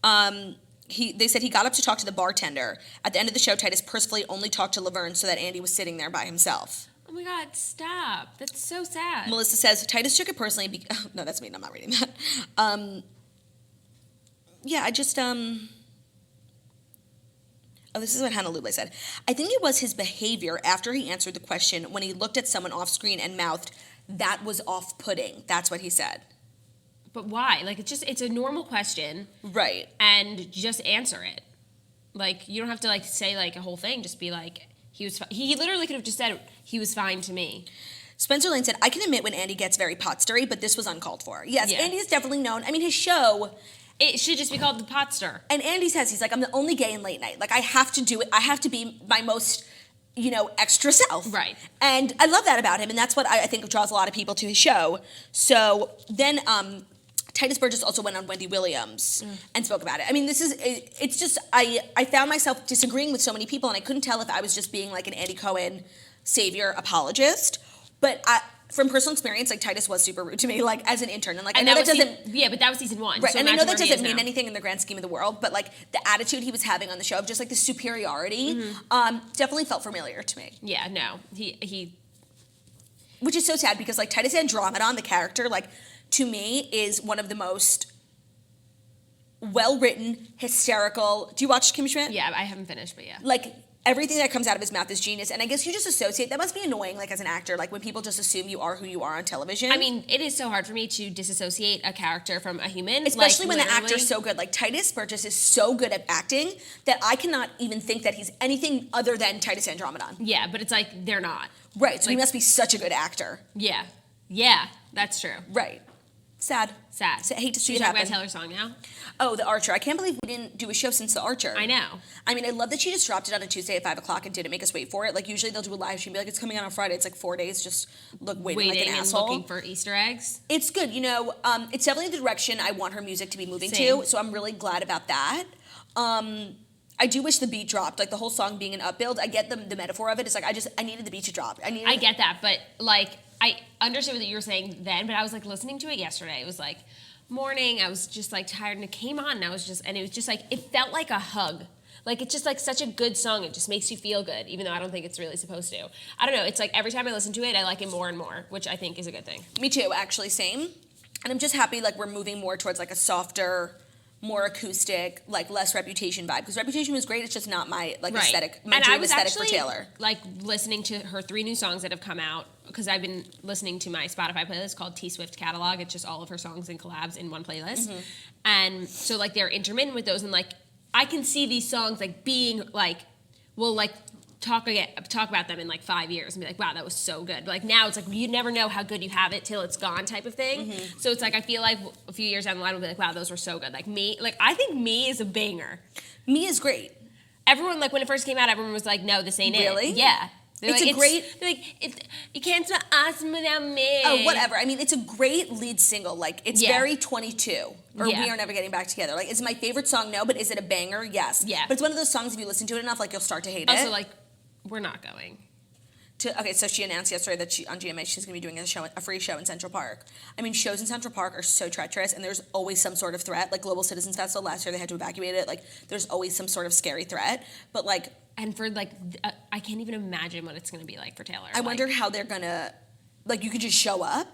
They said he got up to talk to the bartender. At the end of the show, Titus personally only talked to Laverne so that Andy was sitting there by himself. Oh my God, stop. That's so sad. Melissa says, Titus took it personally. No, that's me. I'm not reading that. Yeah, I just, oh, this is what Hannah Lubley said. I think it was his behavior after he answered the question when he looked at someone off screen and mouthed, that was off-putting. That's what he said. But why? Like, it's a normal question. Right. And just answer it. Like, you don't have to, like, say, like, a whole thing. Just be like... He literally could have just said, he was fine to me. Spencer Lane said, I can admit when Andy gets very pot stirry, but this was uncalled for. Yes, yeah. Andy is definitely known. I mean, his show... It should just be called The Pot Stir. And Andy says, he's like, I'm the only gay in late night. Like, I have to do it. I have to be my most, extra self. Right. And I love that about him, and that's what I think draws a lot of people to his show. So then... Titus Burgess also went on Wendy Williams and spoke about it. I mean, it's just, I found myself disagreeing with so many people, and I couldn't tell if I was just being like an Andy Cohen savior apologist. But from personal experience, like Titus was super rude to me, like as an intern. And like, and I know that doesn't... Yeah, but that was season 1. Right, so and I know that doesn't mean anything in the grand scheme of the world, but like the attitude he was having on the show of just like the superiority definitely felt familiar to me. Yeah, no, he... Which is so sad because like Titus Andromedon, the character, like... to me, is one of the most well-written, hysterical... Do you watch Kimmy Schmidt? Yeah, I haven't finished, but yeah. Like, everything that comes out of his mouth is genius, and I guess you just associate... That must be annoying, like, as an actor, like, when people just assume you are who you are on television. I mean, it is so hard for me to disassociate a character from a human. Especially when the actor's so good. Like, Titus Burgess is so good at acting that I cannot even think that he's anything other than Titus Andromedon. Yeah, but it's like, they're not. Right, so he must be such a good actor. Yeah. Yeah, that's true. Right. Sad. Sad. I hate to see it happen. happen. Should we talk about Taylor's song now? Oh, The Archer. I can't believe we didn't do a show since The Archer. I know. I mean, I love that she just dropped it on a Tuesday at 5 o'clock and didn't make us wait for it. Like, usually they'll do a live stream and be like, it's coming out on Friday. It's like 4 days, just waiting like an asshole. And looking for Easter eggs. It's good. It's definitely the direction I want her music to be moving to, so I'm really glad about that. I do wish the beat dropped, like the whole song being an upbuild. I get the metaphor of it. It's like I needed the beat to drop. I get that, but like I understood what you were saying then, but I was like listening to it yesterday. It was like morning. I was just like tired, and it came on, and it was just like it felt like a hug. Like it's just like such a good song. It just makes you feel good, even though I don't think it's really supposed to. I don't know. It's like every time I listen to it, I like it more and more, which I think is a good thing. Me too, actually, same. And I'm just happy like we're moving more towards like a softer, more acoustic, like less Reputation vibe. Because Reputation was great. It's just not my like aesthetic. My dream aesthetic for Taylor. Like listening to her 3 new songs that have come out, because I've been listening to my Spotify playlist called T Swift Catalog. It's just all of her songs and collabs in one playlist. Mm-hmm. And so like they're intermittent with those, and like I can see these songs like being like, we'll like talk about them in like 5 years and be like, wow, that was so good. But like now it's like you never know how good you have it till it's gone type of thing. Mm-hmm. So it's like I feel like a few years down the line we'll be like, wow, those were so good. Like Me, like I think Me is a banger. Me is great. Everyone, like when it first came out, everyone was like, no, this ain't really? it. Yeah. They're You can't spell awesome without me. Oh, whatever. I mean, it's a great lead single. Like, it's very 22. Or We Are Never Getting Back Together. Like, is it my favorite song? No, but is it a banger? Yes. Yeah. But it's one of those songs, if you listen to it enough, like, you'll start to hate it. Also, like, we're not going. Okay, so she announced yesterday that on GMA she's going to be doing a free show in Central Park. I mean, shows in Central Park are so treacherous, and there's always some sort of threat. Like Global Citizens Festival, last year they had to evacuate it. Like, there's always some sort of scary threat. But, like... And for, like, I can't even imagine what it's going to be like for Taylor. I wonder how they're going to... Like, you could just show up?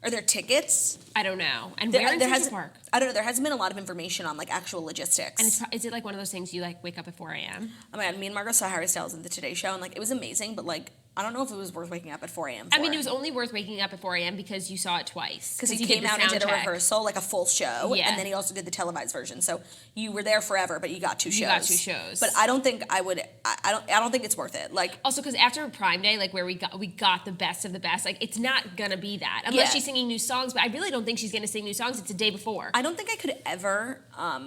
Are there tickets? I don't know. And where in Central Park? I don't know. There hasn't been a lot of information on, like, actual logistics. And is it, like, one of those things you, like, wake up at 4 a.m.? Oh, my God. Me and Margot saw Harry Styles in the Today Show, and, like, it was amazing, but, like, I don't know if it was worth waking up at 4 a.m. for. I mean, it was only worth waking up at 4 a.m. because you saw it twice. Because he came out and did a rehearsal, like a full show, and then he also did the televised version. So you were there forever, but you got 2 shows. You got 2 shows. But I don't think I would. I don't think it's worth it. Like also because after Prime Day, like where we got the best of the best. Like it's not gonna be that unless she's singing new songs. But I really don't think she's gonna sing new songs. It's the day before. I don't think I could ever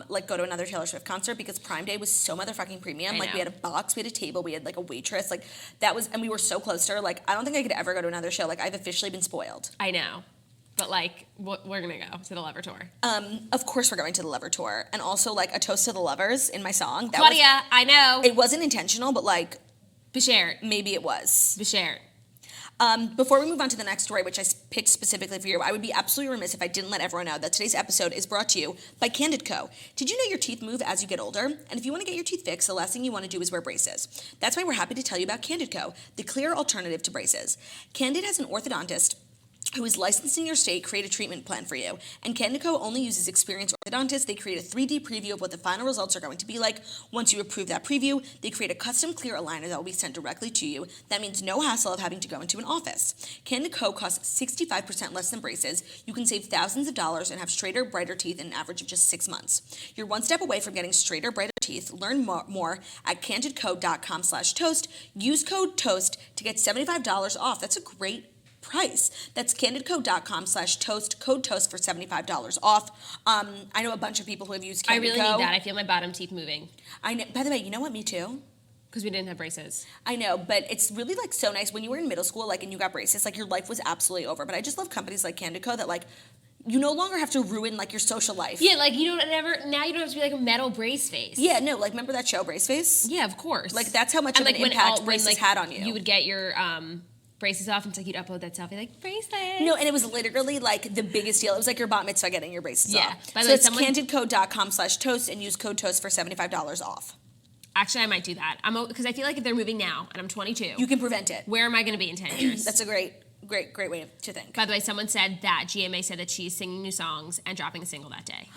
like go to another Taylor Swift concert because Prime Day was so motherfucking premium. Like we had a box, we had a table, we had like a waitress. Like that was, and we were so close to her. Like I don't think I could ever go to another show. Like I've officially been spoiled. I know. But like, we're gonna go to the Lover Tour. Of course we're going to the Lover Tour, and also like a toast to the lovers in my song. That Claudia, I know. It wasn't intentional, but like, Bashert. Maybe it was. Bashert. Before we move on to the next story, which I picked specifically for you, I would be absolutely remiss if I didn't let everyone know that today's episode is brought to you by Candid Co. Did you know your teeth move as you get older? And if you want to get your teeth fixed, the last thing you want to do is wear braces. That's why we're happy to tell you about Candid Co., the clear alternative to braces. Candid has an orthodontist who is licensed in your state create a treatment plan for you. And Candid Co. only uses experienced orthodontists. They create a 3D preview of what the final results are going to be like. Once you approve that preview, they create a custom clear aligner that will be sent directly to you. That means no hassle of having to go into an office. Candid Co. costs 65% less than braces. You can save thousands of dollars and have straighter, brighter teeth in an average of just 6 months. You're one step away from getting straighter, brighter teeth. Learn more at candidco.com/toast. Use code TOAST to get $75 off. That's a great price. That's candidco.com/toast, code TOAST for $75 off. I know a bunch of people who have used Candid Co. I really need that. I feel my bottom teeth moving. I know. By the way, you know what? Me too. Because we didn't have braces. I know, but it's really like so nice when you were in middle school, like, and you got braces, like your life was absolutely over. But I just love companies like Candid Co. that like you no longer have to ruin like your social life. Yeah, like you don't have to be like a metal brace face. Yeah, no, like remember that show Brace Face? Yeah, of course. Like that's how much of an impact braces had on you. You would get your braces off and it's like you'd upload that selfie like bracelets. No, and it was literally like the biggest deal. It was like your bat mitzvah getting your braces off. By the so way, it's candidco.com/toast and use code TOAST for $75 off. Actually, I might do that. Because I feel like if they're moving now and I'm 22, you can prevent it. Where am I going to be in 10 years? That's a great way to think. By the way, someone said that GMA said that she's singing new songs and dropping a single that day.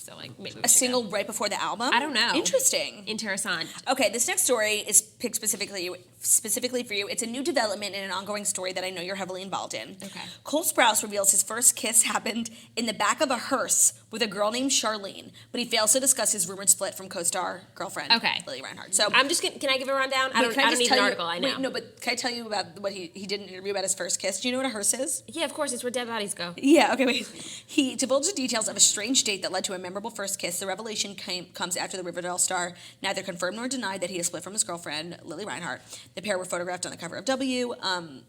So like maybe a single right before the album? I don't know. Interesting. Interessant. Okay, this next story is picked specifically for you. It's a new development in an ongoing story that I know you're heavily involved in. Okay. Cole Sprouse reveals his first kiss happened in the back of a hearse with a girl named Charlene, but he fails to discuss his rumored split from co-star girlfriend Lily Reinhart. So I'm just can I give a rundown? I don't need an article. I know. Wait, no, but can I tell you about what he did an interview about his first kiss? Do you know what a hearse is? Yeah, of course. It's where dead bodies go. Yeah. Okay. Wait. He divulged the details of a strange date that led to a memorable first kiss. The revelation comes after the Riverdale star neither confirmed nor denied that he has split from his girlfriend, Lily Reinhart. The pair were photographed on the cover of W.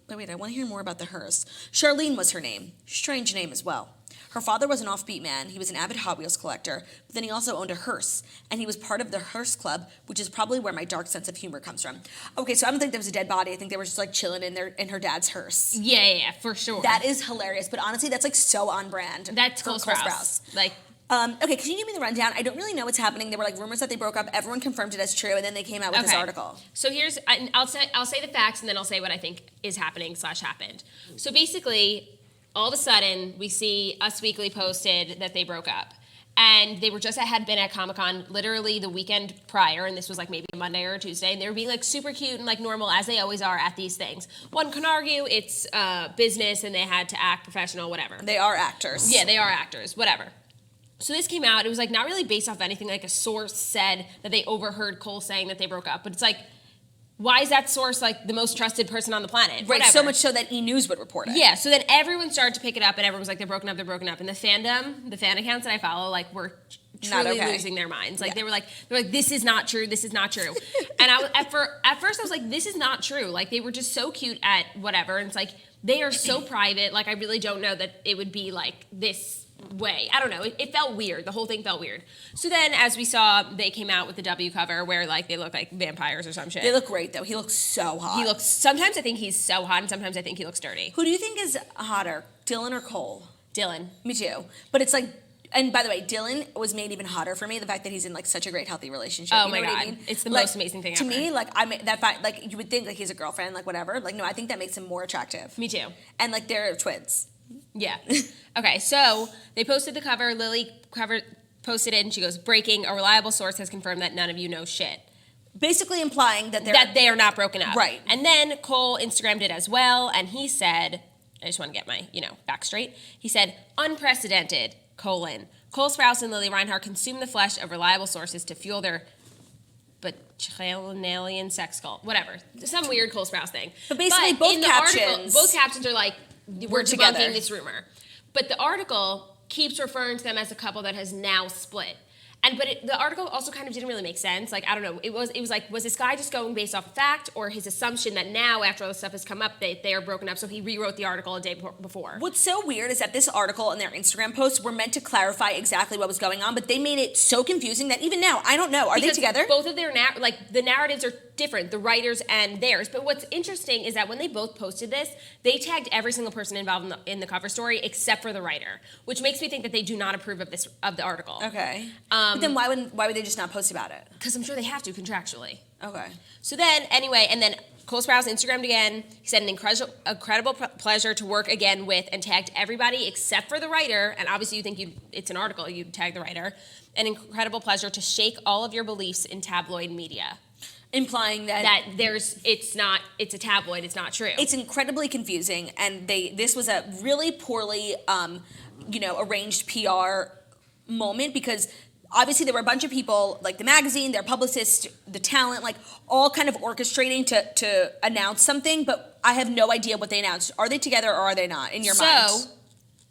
But wait, I want to hear more about the hearse. Charlene was her name. Strange name as well. Her father was an offbeat man. He was an avid Hot Wheels collector, but then he also owned a hearse, and he was part of the hearse club, which is probably where my dark sense of humor comes from. Okay, so I don't think there was a dead body. I think they were just like chilling in her dad's hearse. Yeah, for sure. That is hilarious, but honestly, that's like so on brand. That's Cole Sprouse. Like. Okay, can you give me the rundown? I don't really know what's happening. There were like rumors that they broke up. Everyone confirmed it as true, and then they came out with this article. So I'll say the facts, and then I'll say what I think is happening / happened. So basically, all of a sudden, we see Us Weekly posted that they broke up. And they had been at Comic-Con literally the weekend prior, and this was like maybe a Monday or a Tuesday, and they were being like super cute and like normal, as they always are at these things. One can argue it's business and they had to act professional, whatever. They are actors. Yeah, they are actors, whatever. So this came out, it was like not really based off anything, like a source said that they overheard Cole saying that they broke up, but it's like, why is that source like the most trusted person on the planet? Right, Whatever. so much so that E! News would report it. Yeah, so then everyone started to pick it up and everyone was like, they're broken up. And the fan accounts that I follow, like, were truly losing their minds. Like, they were like, this is not true, this is not true. And at first I was like, this is not true. Like, they were just so cute at whatever, and it's like, they are so private, like, I really don't know that it would be like this way. I don't know. It felt weird. The whole thing felt weird. So then, as we saw, they came out with the W cover where like they look like vampires or some shit. They look great though. He looks so hot. Sometimes I think he's so hot, and sometimes I think he looks dirty. Who do you think is hotter, Dylan or Cole? Dylan. Me too. But it's like, and by the way, Dylan was made even hotter for me. The fact that he's in like such a great, healthy relationship. Oh you know my what God, I mean? it's the like, most amazing thing to ever. To me, like that fact, like you would think like he's a girlfriend, like whatever. Like no, I think that makes him more attractive. Me too. And like they're twins. Yeah. Okay, so they posted the cover. Lily posted it, and she goes, "Breaking: a reliable source has confirmed that none of you know shit." Basically implying that they are not broken up. Right. And then Cole Instagrammed it as well, and he said, I just want to get my, back straight. He said, unprecedented, : Cole Sprouse and Lily Reinhart consume the flesh of reliable sources to fuel their bacchanalian sex cult. Whatever. Some weird Cole Sprouse thing. But basically both captions are like, we're together. debunking this rumor. But the article keeps referring to them as a couple that has now split. The article also kind of didn't really make sense. Like, I don't know. It was like, was this guy just going based off fact, or his assumption that now, after all this stuff has come up, they are broken up, so he rewrote the article a day before? What's so weird is that this article and their Instagram posts were meant to clarify exactly what was going on, but they made it so confusing that even now, I don't know. Are they together? Both of their, the narratives are different, the writers and theirs. But what's interesting is that when they both posted this, they tagged every single person involved in the cover story except for the writer, which makes me think that they do not approve of the article. Okay. But then why would they just not post about it? Because I'm sure they have to contractually. Okay. So then, anyway, and then Cole Sprouse Instagrammed again. He said, an incredible pleasure to work again with, and tagged everybody except for the writer. And obviously you think it's an article, you tag the writer. An incredible pleasure to shake all of your beliefs in tabloid media. Implying that it's a tabloid, it's not true. It's incredibly confusing, and this was a really poorly arranged PR moment, because obviously there were a bunch of people, like the magazine, their publicist, the talent, like all kind of orchestrating to announce something, but I have no idea what they announced. Are they together or are they not, in your mind? So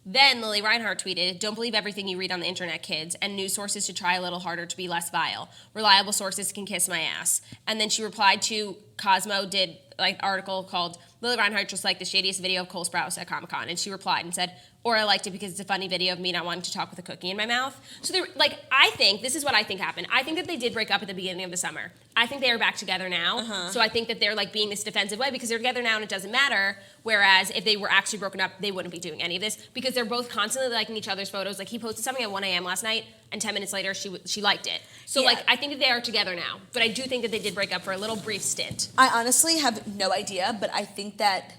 then Lily Reinhart tweeted, "Don't believe everything you read on the internet, kids, and news sources should try a little harder to be less vile. Reliable sources can kiss my ass." And then she replied to Cosmo did like article called "Lily Reinhart just like the shadiest video of Cole Sprouse at Comic-Con," and she replied and said, "Or I liked it because it's a funny video of me not wanting to talk with a cookie in my mouth." So they're like, this is what I think happened. I think that they did break up at the beginning of the summer. I think they are back together now. Uh-huh. So I think that they're like being this defensive way because they're together now and it doesn't matter. Whereas if they were actually broken up, they wouldn't be doing any of this because they're both constantly liking each other's photos. Like he posted something at 1 a.m. last night, and 10 minutes later she liked it. So I think that they are together now. But I do think that they did break up for a little brief stint. I honestly have no idea, but I think that,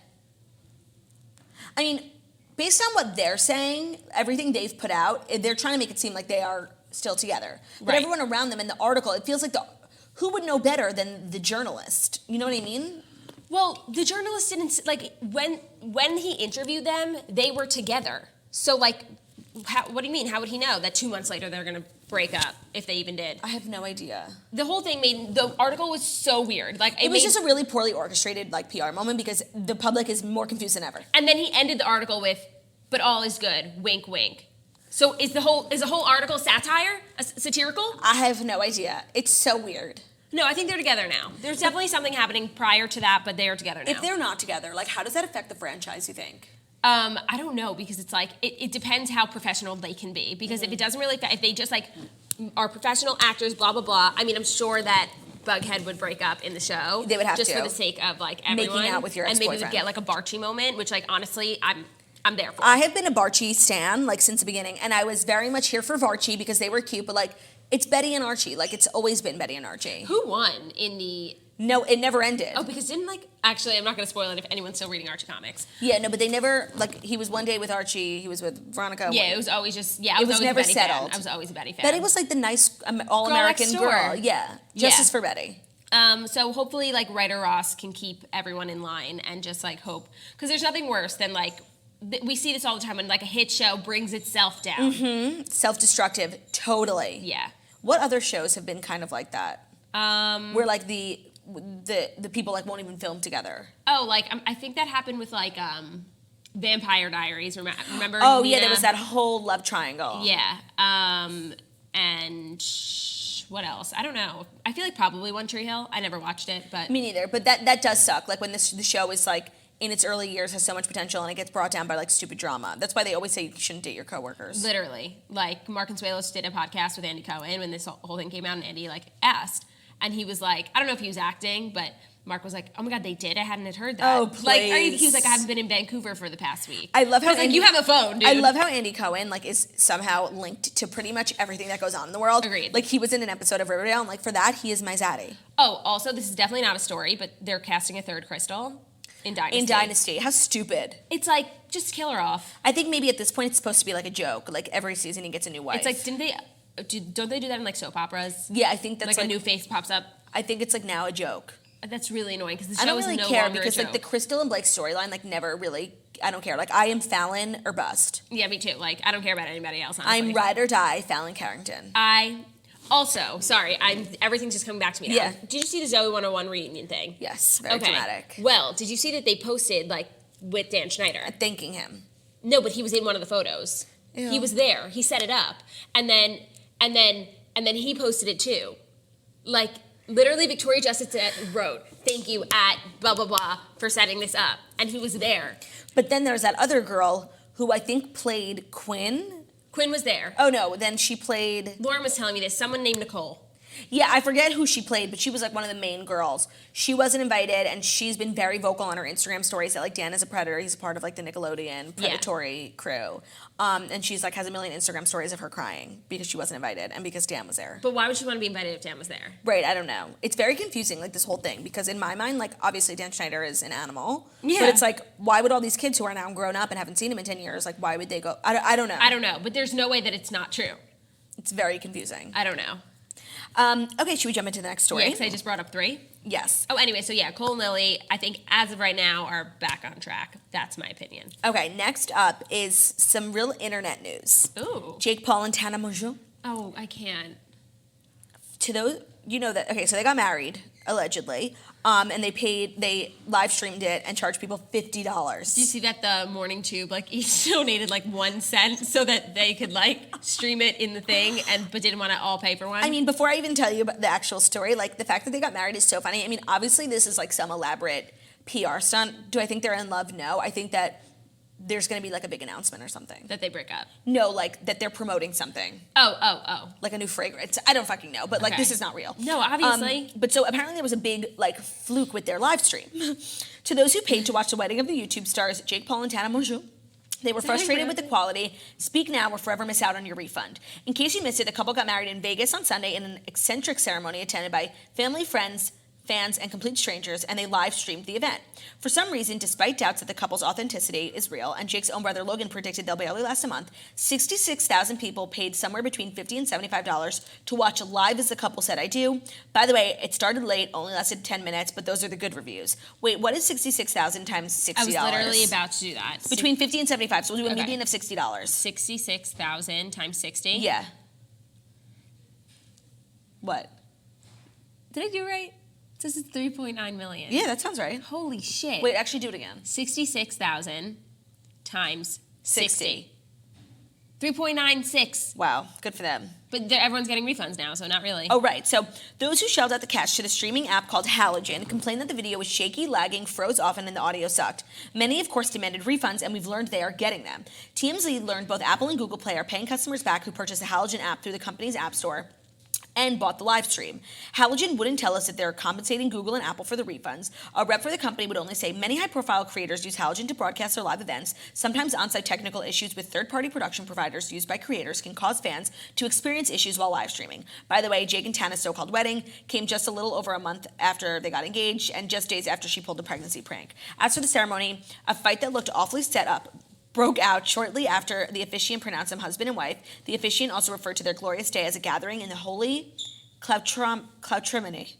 based on what they're saying, everything they've put out, they're trying to make it seem like they are still together. But right. Everyone around them in the article, it feels like who would know better than the journalist? You know what I mean? Well, the journalist didn't, when he interviewed them, they were together. So, what do you mean? How would he know that 2 months later they're going to break up, if they even did? I have no idea. The whole thing the article was so weird. It was just a really poorly orchestrated, PR moment because the public is more confused than ever. And then he ended the article with, "But all is good, wink, wink." So is the whole article satire? Satirical? I have no idea. It's so weird. No, I think they're together now. There's definitely something happening prior to that, but they are together now. If they're not together, how does that affect the franchise, you think? I don't know, because it's like, it depends how professional they can be. Because if it doesn't really, if they just like are professional actors, blah, blah, blah, I mean, I'm sure that Bughead would break up in the show. They would have just to. for the sake of like everyone. Making out with your ex-boyfriend. And maybe we'd get like a Barchi moment, which like honestly, I'm there for. I have been a Barchi stan like since the beginning, and I was very much here for Varchi because they were cute, but like it's Betty and Archie. Like it's always been Betty and Archie. Who won in the... No, it never ended. Oh, because didn't like... Actually, I'm not going to spoil it if anyone's still reading Archie comics. Yeah, no, but they never... Like, he was one day with Archie, he was with Veronica. Yeah, it was always just... Yeah, it was never settled. I was always a Betty fan. Betty was like the nice all-American girl. Yeah, justice for Betty. So hopefully, like, writer Ross can keep everyone in line and just, like, hope... Because there's nothing worse than, like... We see this all the time when, like, a hit show brings itself down. Mm-hmm. Self-destructive. Totally. Yeah. What other shows have been kind of like that? Where, like, the people like won't even film together. Oh, like I think that happened with like Vampire Diaries. Remember? Oh Nina? yeah, there was that whole love triangle. Yeah. And what else? I don't know. I feel like probably One Tree Hill. I never watched it, but me neither. But that does suck. Like when the show is like in its early years has so much potential and it gets brought down by like stupid drama. That's why they always say you shouldn't date your coworkers. Literally, like Mark Consuelos did a podcast with Andy Cohen when this whole thing came out, and Andy like asked. And he was like, I don't know if he was acting, but Mark was like, oh my God, they did? I hadn't heard that. Oh, please. Like, he was like, I haven't been in Vancouver for the past week. I love how like, you have a phone, dude. I love how Andy Cohen like is somehow linked to pretty much everything that goes on in the world. Agreed. Like he was in an episode of Riverdale, and like for that, he is my zaddy. Oh, also, this is definitely not a story, but they're casting a third Crystal in Dynasty. In Dynasty. How stupid. It's like, just kill her off. I think maybe at this point it's supposed to be like a joke. Like every season he gets a new wife. It's like, don't they do that in like soap operas? Yeah, I think that's like a new face pops up. I think it's like now a joke. That's really annoying because the show I don't really is no care longer because a like the joke. Crystal and Blake storyline like never really. I don't care. Like I am Fallon or bust. Yeah, me too. Like I don't care about anybody else. Honestly. I'm ride or die Fallon Carrington. Also, sorry, everything's just coming back to me now. Yeah. Did you see the Zoe 101 reunion thing? Yes, very dramatic. Well, did you see that they posted like with Dan Schneider? Thanking him. No, but he was in one of the photos. Ew. He was there. He set it up, and then he posted it too. Like literally, Victoria Justice wrote, "Thank you at blah blah blah for setting this up," and he was there. But then there's that other girl who I think played Quinn. Quinn was there. Oh no, then she played... Lauren was telling me this. Someone named Nicole. Yeah, I forget who she played, but she was like one of the main girls. She wasn't invited, and she's been very vocal on her Instagram stories that like Dan is a predator. He's part of like the Nickelodeon predatory crew, and she's like has a million Instagram stories of her crying because she wasn't invited and because Dan was there. But why would she want to be invited if Dan was there? Right, I don't know. It's very confusing, like this whole thing, because in my mind, like obviously Dan Schneider is an animal, yeah. But it's like, why would all these kids who are now grown up and haven't seen him in 10 years, like why would they go? I don't know. I don't know, but there's no way that it's not true. It's very confusing. I don't know. Okay, should we jump into the next story? Yeah, because I just brought up 3. Yes. Oh, anyway, so yeah, Cole and Lily, I think as of right now, are back on track. That's my opinion. Okay, next up is some real internet news. Ooh. Jake Paul and Tana Mongeau. Oh, I can't. To those, you know that, okay, so they got married, allegedly, and they live streamed it and charged people $50. Did you see that the Morning Tube, like, each donated, like, 1 cent so that they could, like, stream it in the thing, but didn't want to all pay for one? I mean, before I even tell you about the actual story, like, the fact that they got married is so funny. I mean, obviously this is, like, some elaborate PR stunt. Do I think they're in love? No. I think that there's going to be, like, a big announcement or something. That they break up? No, like, that they're promoting something. Oh. Like a new fragrance. I don't fucking know, but, like, this is not real. No, obviously. But so apparently there was a big, like, fluke with their live stream. To those who paid to watch the wedding of the YouTube stars, Jake Paul and Tana Mongeau, they were frustrated with the quality. Speak now or forever miss out on your refund. In case you missed it, the couple got married in Vegas on Sunday in an eccentric ceremony attended by family, friends, fans, and complete strangers, and they live streamed the event. For some reason, despite doubts that the couple's authenticity is real, and Jake's own brother Logan predicted they'll barely last a month, 66,000 people paid somewhere between $50 and $75 to watch live as the couple said I do. By the way, it started late, only lasted 10 minutes, but those are the good reviews. Wait, what is 66,000 times $60? I was literally about to do that. Between 50 and 75, so we'll do a median of $60. 66,000 times 60? Yeah. What? Did I do it right? This is 3.9 million. Yeah, that sounds right. Holy shit. Wait, actually do it again. 66,000 times 60. $3.96. Wow, good for them. But everyone's getting refunds now, so not really. Oh, right. So those who shelled out the cash to the streaming app called Halogen complained that the video was shaky, lagging, froze often, and the audio sucked. Many, of course, demanded refunds, and we've learned they are getting them. TMZ learned both Apple and Google Play are paying customers back who purchased the Halogen app through the company's app store and bought the live stream. Halogen wouldn't tell us if they're compensating Google and Apple for the refunds. A rep for the company would only say many high-profile creators use Halogen to broadcast their live events. Sometimes on-site technical issues with third-party production providers used by creators can cause fans to experience issues while live streaming. By the way, Jake and Tana's so-called wedding came just a little over a month after they got engaged and just days after she pulled a pregnancy prank. As for the ceremony, a fight that looked awfully set up broke out shortly after the officiant pronounced them husband and wife. The officiant also referred to their glorious day as a gathering in the holy cloutrimony.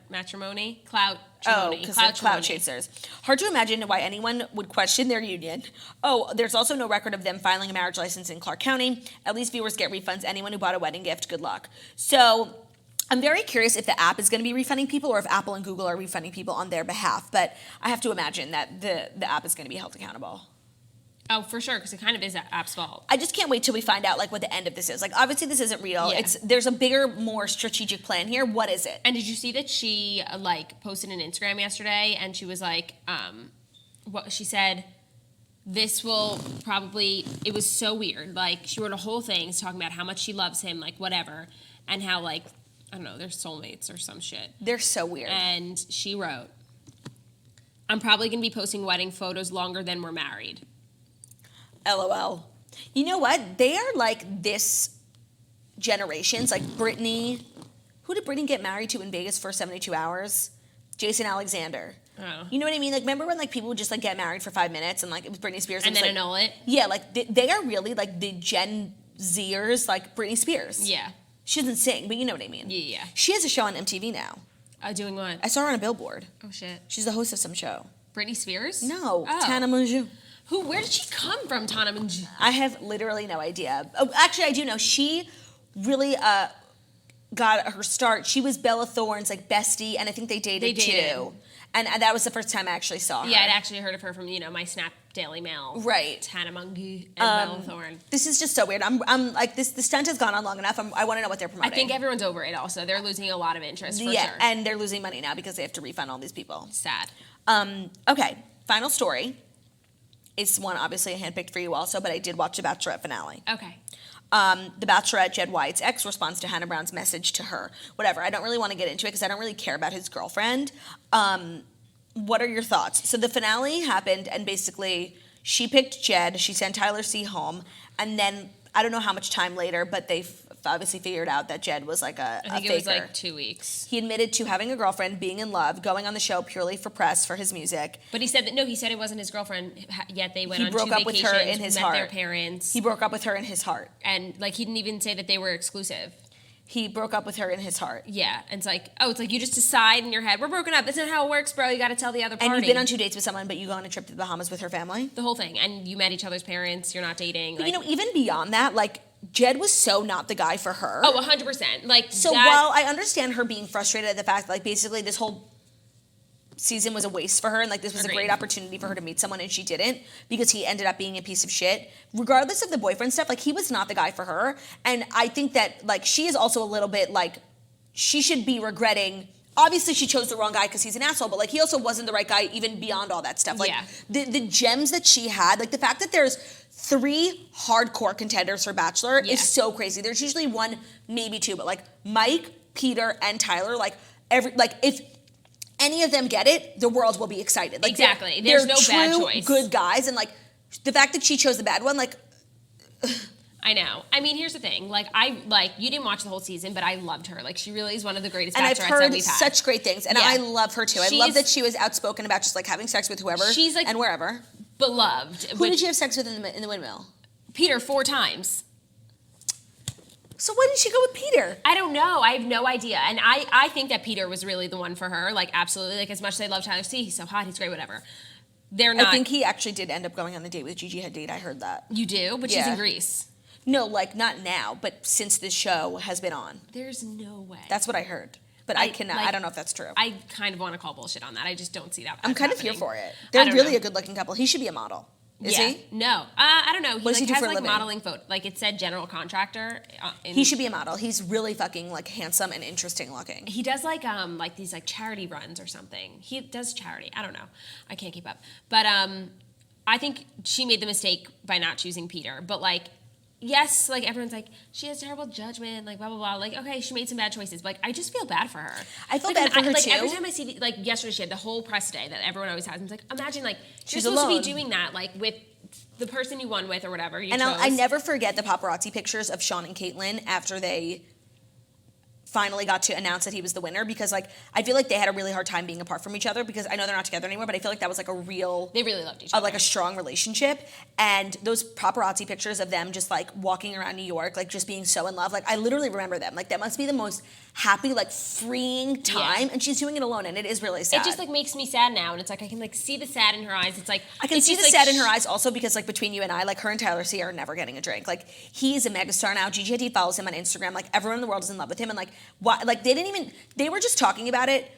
Matrimony? Clout. Oh, because they're clout chasers. Hard to imagine why anyone would question their union. Oh, there's also no record of them filing a marriage license in Clark County. At least viewers get refunds. Anyone who bought a wedding gift, good luck. So I'm very curious if the app is going to be refunding people or if Apple and Google are refunding people on their behalf. But I have to imagine that the app is going to be held accountable. Oh, for sure, because it kind of is that app's fault. I just can't wait till we find out like what the end of this is. Like obviously this isn't real. Yeah. There's a bigger, more strategic plan here. What is it? And did you see that she like posted an Instagram yesterday and she was like, what she said, this will probably, it was so weird. Like she wrote a whole thing talking about how much she loves him, like whatever, and how like, I don't know, they're soulmates or some shit. They're so weird. And she wrote, I'm probably going to be posting wedding photos longer than we're married. LOL. You know what? They are like this generation's, like Britney. Who did Britney get married to in Vegas for 72 hours? Jason Alexander. Oh. You know what I mean? Like, remember when like people would just like get married for 5 minutes and like it was Britney Spears And then like, annul it? Yeah, like they are really like the Gen Zers, like Britney Spears. Yeah. She doesn't sing, but you know what I mean. Yeah. She has a show on MTV now. Doing what? I saw her on a billboard. Oh shit. She's the host of some show. Britney Spears? No, Oh. Tana Mongeau. Where did she come from, Tana Mongeau? I have literally no idea. Oh, actually, I do know. She really got her start. She was Bella Thorne's like bestie, and I think they dated too. And that was the first time I actually saw her. Yeah, I'd actually heard of her from, my Snap Daily Mail. Right. Tana Mongeau and Bella Thorne. This is just so weird. I'm like, this. The stunt has gone on long enough. I want to know what they're promoting. I think everyone's over it also. They're losing a lot of interest for sure. And they're losing money now because they have to refund all these people. Sad. Okay, final story. It's one obviously I handpicked for you also, but I did watch the Bachelorette finale. Okay. The Bachelorette, Jed White's ex, responds to Hannah Brown's message to her. Whatever. I don't really want to get into it because I don't really care about his girlfriend. What are your thoughts? So the finale happened, and basically she picked Jed. She sent Tyler C home, and then I don't know how much time later, but they obviously figured out that Jed was like a I think faker. it was like 2 weeks. He admitted to having a girlfriend, being in love, going on the show purely for press for his music. But he said that, no, he said it wasn't his girlfriend, yet they went on 2 broke up with vacations, her in his met heart. their parents. He broke up with her in his heart. And like he didn't even say that they were exclusive. He broke up with her in his heart. Yeah, and it's like you just decide in your head, we're broken up. That's not how it works, bro. You got to tell the other party. And you've been on 2 dates with someone, but you go on a trip to the Bahamas with her family? The whole thing. And you met each other's parents. You're not dating. But even beyond that, like, Jed was so not the guy for her. Oh, 100%. Like, so while I understand her being frustrated at the fact that, like, basically this whole season was a waste for her, and like this was a great opportunity for her to meet someone, and she didn't because he ended up being a piece of shit. Regardless of the boyfriend stuff, like he was not the guy for her, and I think that like she is also a little bit like she should be regretting. Obviously, she chose the wrong guy because he's an asshole, but like he also wasn't the right guy even beyond all that stuff. Like the gems that she had, like the fact that there's 3 hardcore contenders for Bachelor is so crazy. There's usually 1, maybe 2, but like Mike, Peter, and Tyler, like if any of them get it, the world will be excited. Like exactly. There's no bad choice. Good guys, and like the fact that she chose the bad one, like. I know. I mean, here's the thing. Like, you didn't watch the whole season, but I loved her. Like, she really is one of the greatest bachelorettes that we've had. And I've heard such great things, and I love her too. I love that she was outspoken about just like having sex with whoever, she's like and wherever. Beloved. Who did she have sex with in the windmill? Peter 4 times. So why did she go with Peter? I don't know. I have no idea. And I think that Peter was really the one for her. Like, absolutely. Like, as much as I love Tyler C, he's so hot, he's great, whatever. They're not. I think he actually did end up going on the date with Gigi Hadid. I heard that. You do? But she's in Greece. No, like, not now, but since this show has been on. There's no way. That's what I heard. But I cannot. I don't know if that's true. I kind of want to call bullshit on that. I just don't see that. I'm kind of here for it. They're really a good-looking couple. He should be a model. Is he? No. I don't know. He What does he do has for a living? modeling photo. It said general contractor. He should be a model. He's really fucking handsome and interesting looking. He does these charity runs or something. He does charity. I don't know. I can't keep up. But I think she made the mistake by not choosing Peter. But yes, everyone's she has terrible judgment, blah, blah, blah. Okay, she made some bad choices. But I just feel bad for her. I feel bad for her, too. Every time I see, yesterday she had the whole press day that everyone always has. I'm imagine, she's you're supposed alone. to be doing that, with the person you won with or whatever you and chose. I never forget the paparazzi pictures of Sean and Caitlyn after they finally got to announce that he was the winner, because I feel like they had a really hard time being apart from each other, because I know they're not together anymore, but I feel like that was they really loved each other, a strong relationship. And those paparazzi pictures of them just walking around New York, just being so in love, I literally remember them. That must be the most happy, freeing time. Yeah. And she's doing it alone, and it is really sad. It just makes me sad now, and it's I can see the sad in her eyes. It's I can see the sad in her eyes also, because between you and I, her and Tyler C are never getting a drink. He's a megastar now. Gigi Hadid follows him on Instagram. Everyone in the world is in love with him, and why? They were just talking about it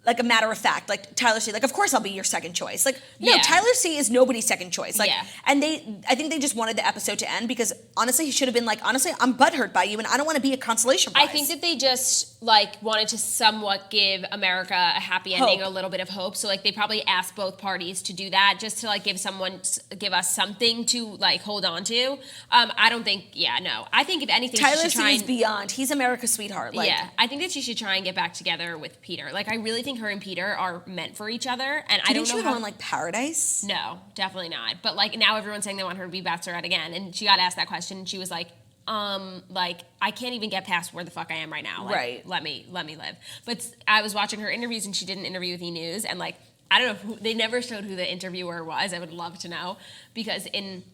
a matter of fact, Tyler C, of course I'll be your second choice. No, Tyler C is nobody's second choice. And I think they just wanted the episode to end, because honestly, he should have been honestly, I'm butthurt by you, and I don't want to be a consolation prize. I think that they just wanted to somewhat give America a happy ending, a little bit of hope. So they probably asked both parties to do that, just to give us something to hold on to. I don't think, no. I think if anything, Tyler C is beyond. He's America's sweetheart. I think that she should try and get back together with Peter. I really think her and Peter are meant for each other, and I don't know she would want Paradise? No, definitely not. But now everyone's saying they want her to be Bachelorette again, and she got asked that question, and she was I can't even get past where the fuck I am right now. Right. Let me live. But I was watching her interviews, and she did an interview with E! News, and I don't know, they never showed who the interviewer was. I would love to know, because in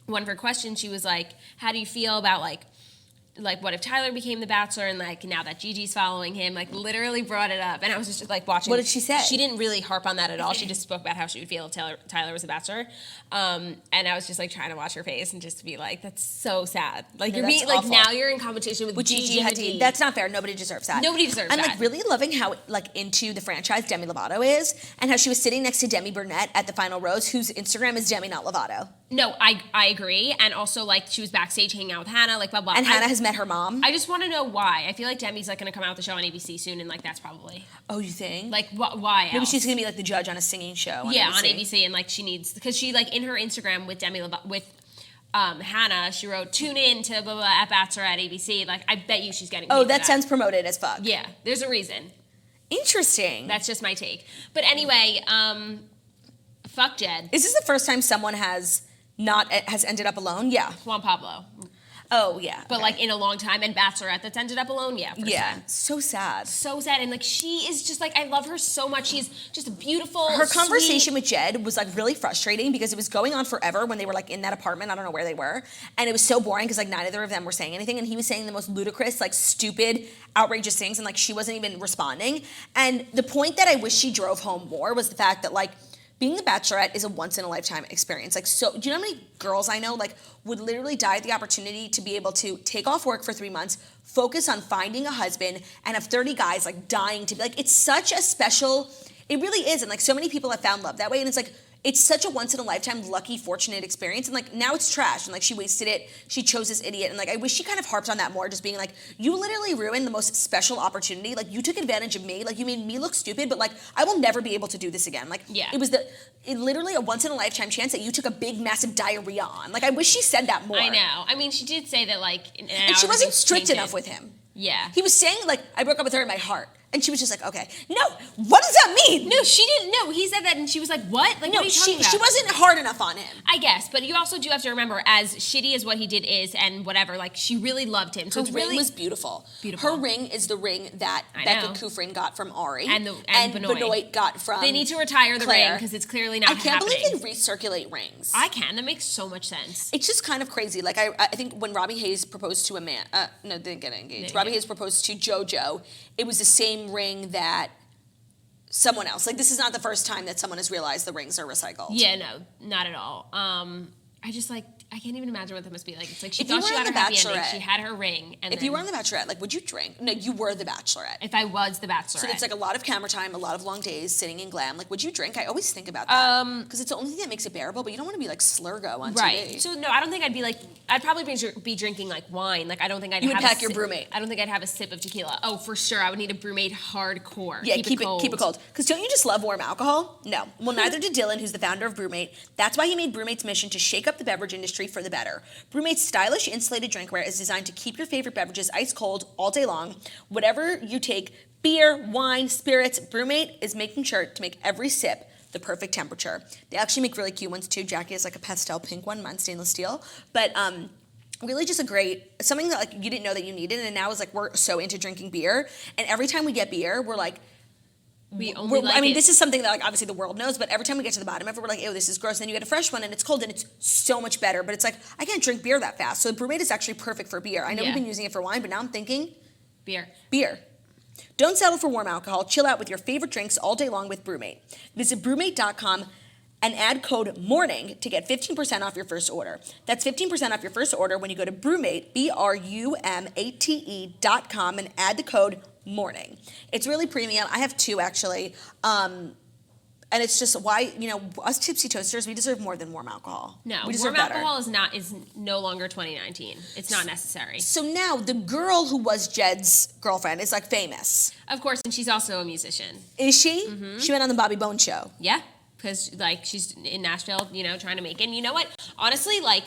one of her questions, she was how do you feel about what if Tyler became the Bachelor, and now that Gigi's following him, literally brought it up, and I was just watching. What did she say? She didn't really harp on that at all. She just spoke about how she would feel if Tyler was the Bachelor, and I was just trying to watch her face and just to be that's so sad. You're being now you're in competition with Gigi Hadid. That's not fair. Nobody deserves that. Nobody deserves that. I'm really loving how into the franchise Demi Lovato is, and how she was sitting next to Demi Burnett at the final rose, whose Instagram is Demi, not Lovato. No, I agree, and also she was backstage hanging out with Hannah, blah blah. And Hannah has met her mom. I just want to know why. I feel like Demi's going to come out with the show on ABC soon, and that's probably. Oh, you think? Why? Maybe she's going to be the judge on a singing show. On ABC. On ABC, and she needs, because she in her Instagram with Demi with Hannah, she wrote tune in to blah blah at Bachelorette ABC. I bet you she's getting. Oh, that sounds promoted as fuck. Yeah, there's a reason. Interesting. That's just my take. But anyway, fuck Jed. Is this the first time someone has ended up alone? Yeah. Juan Pablo. Oh, yeah. But okay. in a long time, and Bachelorette that's ended up alone, yeah. Yeah. So sad. So sad. And she is just I love her so much. She's just beautiful. Her conversation with Jed was really frustrating, because it was going on forever when they were in that apartment. I don't know where they were. And it was so boring, because neither of them were saying anything. And he was saying the most ludicrous, stupid, outrageous things. And she wasn't even responding. And the point that I wish she drove home more was the fact that being the Bachelorette is a once-in-a-lifetime experience. So, do you know how many girls I know, would literally die at the opportunity to be able to take off work for 3 months, focus on finding a husband, and have 30 guys, dying to be, it's such a special, it really is, and, so many people have found love that way, and it's such a once-in-a-lifetime, lucky, fortunate experience, and, now it's trash, and, she wasted it, she chose this idiot, and, I wish she kind of harped on that more, just being you literally ruined the most special opportunity, you took advantage of me, you made me look stupid, but, I will never be able to do this again, yeah. It literally a once-in-a-lifetime chance that you took a big, massive diarrhea on, I wish she said that more. I know, I mean, she did say that, and she wasn't strict enough with him. Yeah. He was saying, I broke up with her in my heart. And she was just okay. No, what does that mean? No, she didn't know. He said that, and she was what? What are you talking about? She wasn't hard enough on him. I guess, but you also do have to remember, as shitty as what he did is, and whatever, she really loved him. So her ring was beautiful. Her ring is the ring that Becca Kufrin got from Ari. And Benoit got from They need to retire the ring, because it's clearly not happening. I can't believe they recirculate rings. I can. That makes so much sense. It's just kind of crazy. I think when Robbie Hayes proposed to a man, no, they didn't get engaged. Robbie Hayes proposed to JoJo. It was the same ring that someone else. This is not the first time that someone has realized the rings are recycled. Yeah, no, not at all. I just like, I can't even imagine what that must be like. It's like she If you thought she were on got her The happy ending. Bachelorette- She had her ring. And If you were on The Bachelorette, like, would you drink? No, you were The Bachelorette. if I was the Bachelorette. So it's like a lot of camera time, a lot of long days, sitting in glam. Like, would you drink? I always think about that. Because it's the only thing that makes it bearable, but you don't want to be like Slurgo on right. TV. So no, I don't think I'd be like, I'd probably be drinking like wine. Like I don't think I'd You would have pack your brewmate. I don't think I'd have a sip of tequila. Oh, for sure. I would need a brewmate hardcore. Yeah, keep it cold. Because don't you just love warm alcohol? No. Well, neither did Dylan, who's the founder of Brewmate. That's why he made Brewmate's mission to shake up the beverage industry for the better. Brewmate's stylish insulated drinkware is designed to keep your favorite beverages ice cold all day long. Whatever you take, beer, wine, spirits, Brewmate is making sure to make every sip the perfect temperature. They actually make really cute ones too. Jackie has like a pastel pink one, mine's stainless steel. But really just something that like you didn't know that you needed, and now is like we're so into drinking beer, and every time we get beer, we're like, this is something that like obviously the world knows, but every time we get to the bottom of it, we're like, ew, this is gross. And then you get a fresh one and it's cold and it's so much better. But it's like, I can't drink beer that fast. So Brewmate is actually perfect for beer. I know we've been using it for wine, but now I'm thinking beer. Don't settle for warm alcohol. Chill out with your favorite drinks all day long with Brewmate. Visit brewmate.com and add code MORNING to get 15% off your first order. That's 15% off your first order when you go to Brewmate, BRUMATE.com, and add the code MORNING. It's really premium. I have two actually. And it's just why, us tipsy toasters, we deserve more than warm alcohol. No, we deserve warm better. alcohol is no longer 2019. It's not necessary. So now the girl who was Jed's girlfriend is like famous. Of course, and she's also a musician. Is she? Mm-hmm. She went on the Bobby Bones show. Yeah, because like she's in Nashville, trying to make it. And you know what? Honestly, like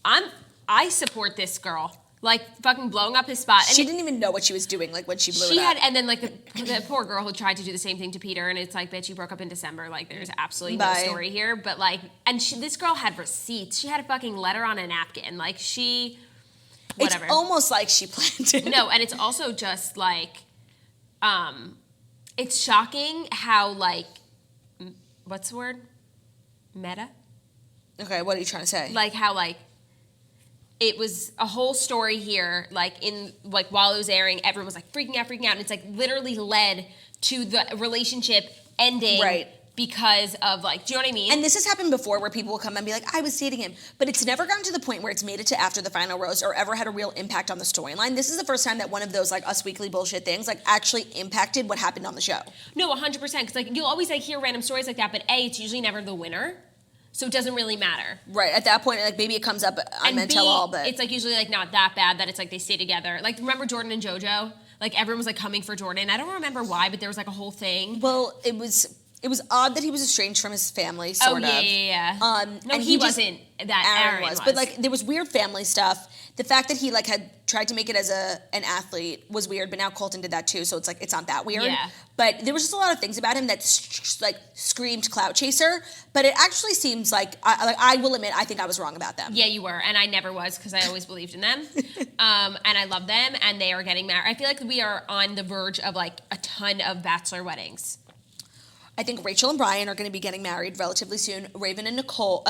I support this girl. Like fucking blowing up his spot. And she didn't even know what she was doing, like when she blew it up. And then like the poor girl who tried to do the same thing to Peter, and it's like, bitch, you broke up in December. Like there's absolutely no story here. But like, and this girl had receipts. She had a fucking letter on a napkin. Like whatever. It's almost like she planned it. No, and it's also just like, it's shocking how like, what's the word? Meta? Okay, what are you trying to say? Like how like, it was a whole story here, while it was airing, everyone was like freaking out, and it's like literally led to the relationship ending, right? Because of like, do you know what I mean? And this has happened before, where people will come and be like, "I was dating him," but it's never gotten to the point where it's made it to after the final rose or ever had a real impact on the storyline. This is the first time that one of those like Us Weekly bullshit things like actually impacted what happened on the show. No, 100%, because like you'll always like hear random stories like that, but it's usually never the winner. So it doesn't really matter. Right. At that point, like maybe it comes up on Men Tell All, but it's like usually like not that bad that it's like they stay together. Like remember Jordan and JoJo? Like everyone was like coming for Jordan. I don't remember why, but there was like a whole thing. Well, it was odd that he was estranged from his family, sort of. Yeah. No, and he wasn't. Aaron was. But like there was weird family stuff. The fact that he like had tried to make it as an athlete was weird, but now Colton did that too, so it's like it's not that weird. Yeah. But there was just a lot of things about him that screamed clout chaser. But it actually seems like I will admit I think I was wrong about them. Yeah, you were, and I never was because I always believed in them, and I love them, and they are getting married. I feel like we are on the verge of like a ton of bachelor weddings. I think Rachel and Brian are going to be getting married relatively soon. Raven and Nicole.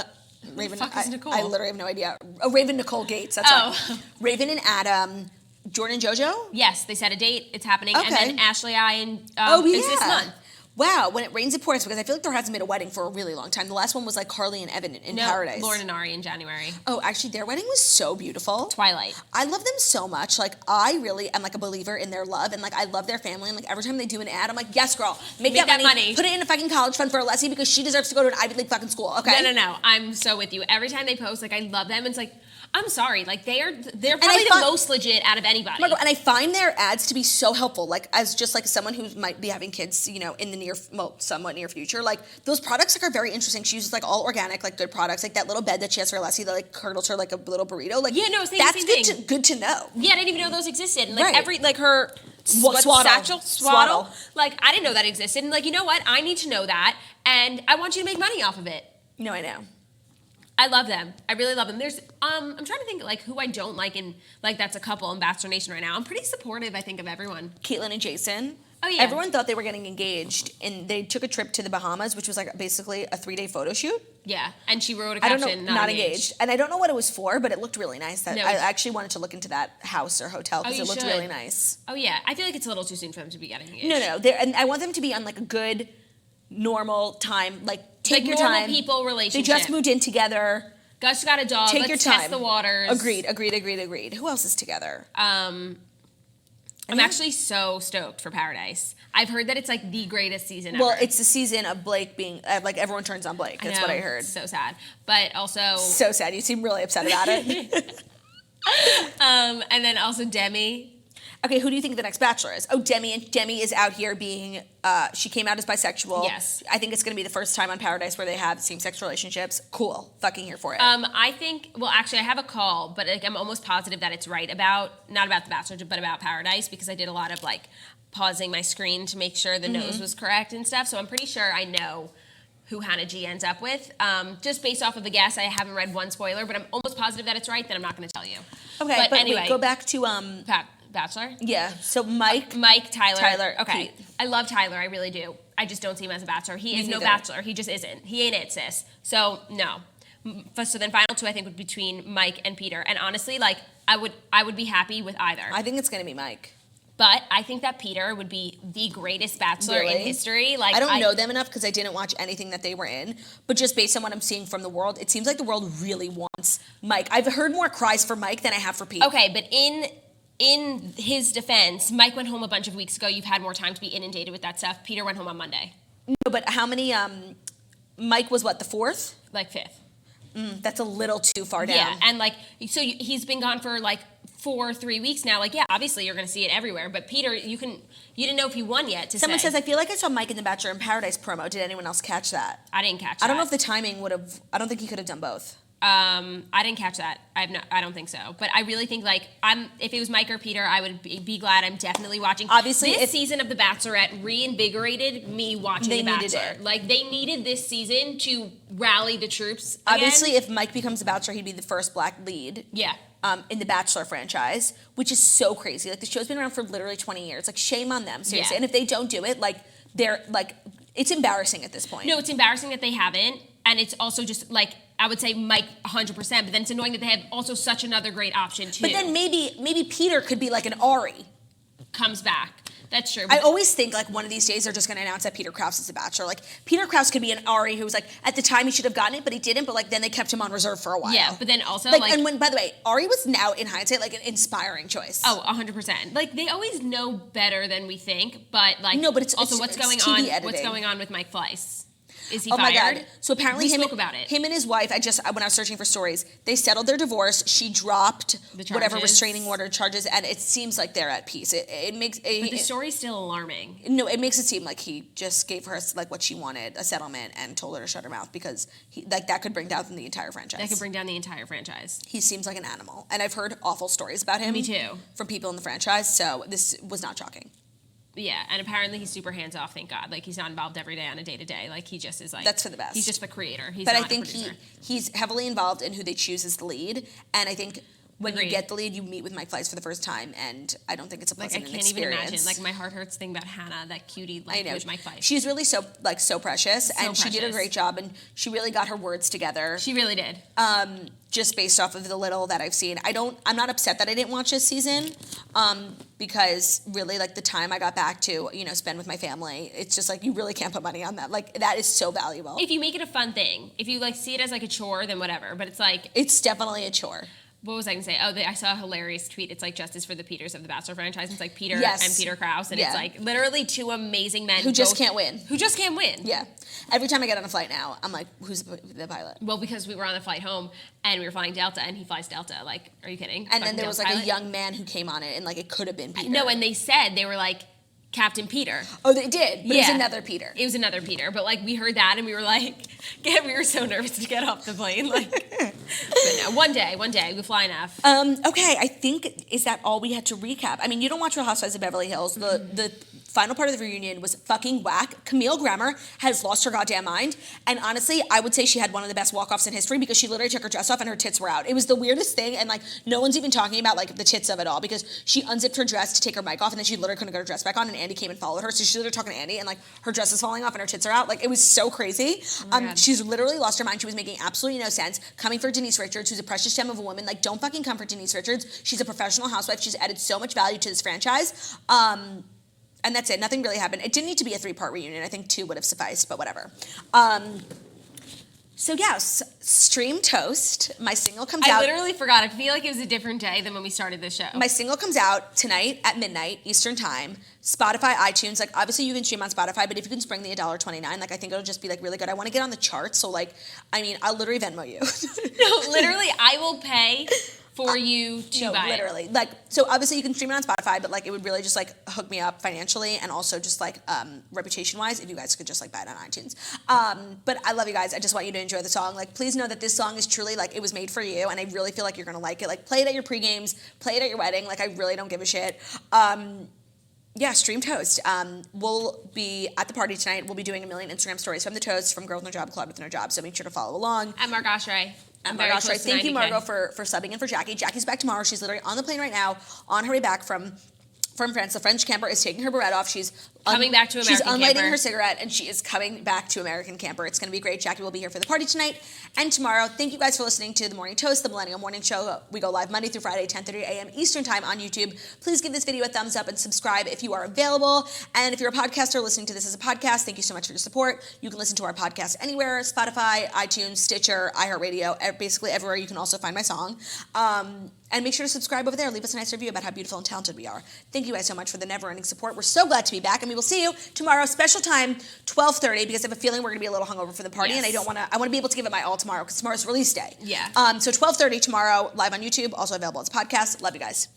Raven. Who the fuck is Nicole? I literally have no idea. Oh, Raven Nicole Gates. That's right. Raven and Adam. Jordan and JoJo? Yes, they set a date. It's happening. Okay. And then Ashley I and is this month. Wow, when it rains it pours, because I feel like there hasn't been a wedding for a really long time. The last one was like Carly and Evan in Paradise. Lauren and Ari in January. Oh, actually, their wedding was so beautiful. Twilight. I love them so much. Like, I really am like a believer in their love, and like I love their family. And like every time they do an ad, I'm like, yes, girl, make that money. Put it in a fucking college fund for Alessi because she deserves to go to an Ivy League fucking school. Okay? No. I'm so with you. Every time they post, like I love them. It's like, I'm sorry, like they're probably the most legit out of anybody. And I find their ads to be so helpful. Like as just like someone who might be having kids, in the somewhat near future. Like those products are very interesting. She uses like all organic, like good products. Like that little bed that she has for Alessi that like curdles her like a little burrito. Like that's good to know. Yeah, I didn't even know those existed. And, like right. every like her swaddle. Like I didn't know that existed. And like you know what? I need to know that, and I want you to make money off of it. No, I know. I love them. I really love them. There's I'm trying to think like who I don't like in like that's a couple in Bachelor Nation right now. I'm pretty supportive, I think, of everyone. Caitlyn and Jason. Oh yeah. Everyone thought they were getting engaged, and they took a trip to the Bahamas, which was like basically a 3-day photo shoot. Yeah, and she wrote a caption, not engaged. And I don't know what it was for, but it looked really nice. I actually wanted to look into that house or hotel because it looked really nice. Oh yeah, I feel like it's a little too soon for them to be getting engaged. No, and I want them to be on like a good, normal time. Like take your normal time. People relationship. They just moved in together. Gus got a dog. Take your time. Test the waters. Agreed. Who else is together? I'm actually so stoked for Paradise. I've heard that it's like the greatest season ever. Well, it's the season of Blake being, like everyone turns on Blake. That's what I heard. So sad. But also... So sad. You seem really upset about it. And then also Demi. Okay, who do you think the next Bachelor is? Oh, Demi is out here being, she came out as bisexual. Yes. I think it's going to be the first time on Paradise where they have same-sex relationships. Cool. Fucking here for it. I think, well, actually, I have a call, but like, I'm almost positive that it's right about, not about The Bachelor, but about Paradise, because I did a lot of like pausing my screen to make sure the nose was correct and stuff. So I'm pretty sure I know who Hannah G ends up with. Just based off of the guess, I haven't read one spoiler, but I'm almost positive that it's right, then I'm not going to tell you. Okay, but anyway, wait, go back to... Bachelor? Yeah, so Mike, Tyler. Okay. Pete. I love Tyler, I really do. I just don't see him as a Bachelor. He is no Bachelor. He just isn't. He ain't it, sis. So, no. So then final two, I think, would be between Mike and Peter. And honestly, like, I would be happy with either. I think it's going to be Mike. But I think that Peter would be the greatest Bachelor in history. Like, I don't know them enough because I didn't watch anything that they were in. But just based on what I'm seeing from the world, it seems like the world really wants Mike. I've heard more cries for Mike than I have for Pete. Okay, but in his defense, Mike went home a bunch of weeks ago. You've had more time to be inundated with that stuff. Peter went home on Monday. No, but how many, Mike was what, the 4th? Like 5th. That's a little too far down. Yeah, and like, so he's been gone for like 3 weeks now. Like, yeah, obviously you're going to see it everywhere. But Peter, you didn't know if he won yet to Someone says, I feel like I saw Mike in the Bachelor in Paradise promo. Did anyone else catch that? I didn't catch that. I don't know if the timing would have, I don't think he could have done both. I didn't catch that. I don't think so. But I really think like if it was Mike or Peter, I would be glad. I'm definitely watching. Obviously, this season of The Bachelorette reinvigorated me watching The Bachelor. Like they needed this season to rally the troops. Obviously, if Mike becomes a Bachelor, he'd be the first black lead. Yeah. In the Bachelor franchise, which is so crazy. Like the show's been around for literally 20 years. Like shame on them, seriously. Yeah. And if they don't do it, like they're like, it's embarrassing at this point. No, it's embarrassing that they haven't. And it's also just like, I would say Mike 100%, but then it's annoying that they have also such another great option too. But then maybe Peter could be like an Ari. Comes back. That's true. I always think like one of these days they're just going to announce that Peter Krause is a Bachelor. Like Peter Krause could be an Ari who was like at the time he should have gotten it, but he didn't. But like then they kept him on reserve for a while. Yeah, but then also like and when by the way Ari was now in hindsight like an inspiring choice. Oh, 100%. Like they always know better than we think, but like no, but it's also it's, what's it's going TV on? Editing. What's going on with Mike Fleiss? Is he fired? Oh my God. So apparently we him and his wife, when I was searching for stories, they settled their divorce. She dropped whatever restraining order charges, and it seems like they're at peace. But the story's still alarming. No, it makes it seem like he just gave her like what she wanted, a settlement, and told her to shut her mouth because that could bring down the entire franchise. That could bring down the entire franchise. He seems like an animal, and I've heard awful stories about him. Me too. From people in the franchise, so this was not shocking. Yeah, and apparently he's super hands off. Thank God. Like he's not involved every day on a day to day. Like he just is like that's for the best. He's just the creator. He's but not I think a producer. he's heavily involved in who they choose as the lead, and I think when Agreed. you get the lead, you meet with Mike Fleiss for the first time, and I don't think it's a pleasant experience. I can't even imagine. Like my heart hurts thinking about Hannah, that cutie, like with Mike Fleiss. She's really so precious, she did a great job, and she really got her words together. She really did. Just based off of the little that I've seen, I'm not upset that I didn't watch this season, because really like the time I got back to spend with my family, it's just like you really can't put money on that. Like that is so valuable. If you make it a fun thing, if you like see it as like a chore, then whatever. But it's like it's definitely a chore. What was I going to say? Oh, I saw a hilarious tweet. It's like justice for the Peters of the Bachelor franchise. It's like Peter and Peter Krause. And it's like literally two amazing men. Who just can't win. Who just can't win. Yeah. Every time I get on a flight now, I'm like, who's the pilot? Well, because we were on the flight home and we were flying Delta and he flies Delta. Like, are you kidding? And then there was like a young man who came on it and like it could have been Peter. No, and they were like, Captain Peter. Oh, they did? But it was another Peter. It was another Peter. But, like, we heard that and we were like, we were so nervous to get off the plane. Like, but no, one day, we'll fly enough. Okay, I think, is that all we had to recap? I mean, you don't watch Real Housewives of Beverly Hills. The final part of the reunion was fucking whack. Camille Grammer has lost her goddamn mind. And honestly, I would say she had one of the best walk-offs in history because she literally took her dress off and her tits were out. It was the weirdest thing. And, like, no one's even talking about, like, the tits of it all because she unzipped her dress to take her mic off and then she literally couldn't get her dress back on and Andy came and followed her. So she's literally talking to Andy and, like, her dress is falling off and her tits are out. Like, it was so crazy. She's literally lost her mind. She was making absolutely no sense. Coming for Denise Richards, who's a precious gem of a woman. Like, don't fucking come for Denise Richards. She's a professional housewife. She's added so much value to this franchise. And that's it. Nothing really happened. It didn't need to be a 3-part reunion. I think 2 would have sufficed, but whatever. So yeah, stream Toast. My single comes out. I literally forgot. I feel like it was a different day than when we started the show. My single comes out tonight at midnight Eastern time. Spotify, iTunes, like obviously you can stream on Spotify, but if you can spring the $1.29, like I think it'll just be like really good. I want to get on the charts, so like, I mean, I'll literally Venmo you. No, literally, I will pay for you to buy literally. Like, so obviously you can stream it on Spotify, but like it would really just like hook me up financially and also just like reputation wise if you guys could just like buy it on iTunes. But I love you guys. I just want you to enjoy the song. Like, please know that this song is truly like it was made for you, and I really feel like you're gonna like it. Like, play it at your pre-games, play it at your wedding. Like, I really don't give a shit. Yeah, stream Toast. We'll be at the party tonight. We'll be doing a million Instagram stories from the Toast, from Girl with No Job, Claudia with No Job. So make sure to follow along. At Mark Oshry. Thank you, Margot, for subbing in for Jackie. Jackie's back tomorrow. She's literally on the plane right now, on her way back from France. The French camper is taking her barrette off. She's coming back to American Camper. She's unlighting her cigarette, and she is coming back to American Camper. It's going to be great. Jackie will be here for the party tonight and tomorrow. Thank you guys for listening to The Morning Toast, the Millennial Morning Show. We go live Monday through Friday, 10:30 a.m. Eastern Time on YouTube. Please give this video a thumbs up and subscribe if you are available. And if you're a podcaster listening to this as a podcast, thank you so much for your support. You can listen to our podcast anywhere: Spotify, iTunes, Stitcher, iHeartRadio, basically everywhere you can also find my song. And make sure to subscribe over there. Leave us a nice review about how beautiful and talented we are. Thank you guys so much for the never-ending support. We're so glad to be back, and we will see you tomorrow. Special time, 12:30, because I have a feeling we're going to be a little hungover for the party, yes. And I want to be able to give it my all tomorrow, because tomorrow's release day. Yeah. So 12:30 tomorrow, live on YouTube, also available as a podcast. Love you guys.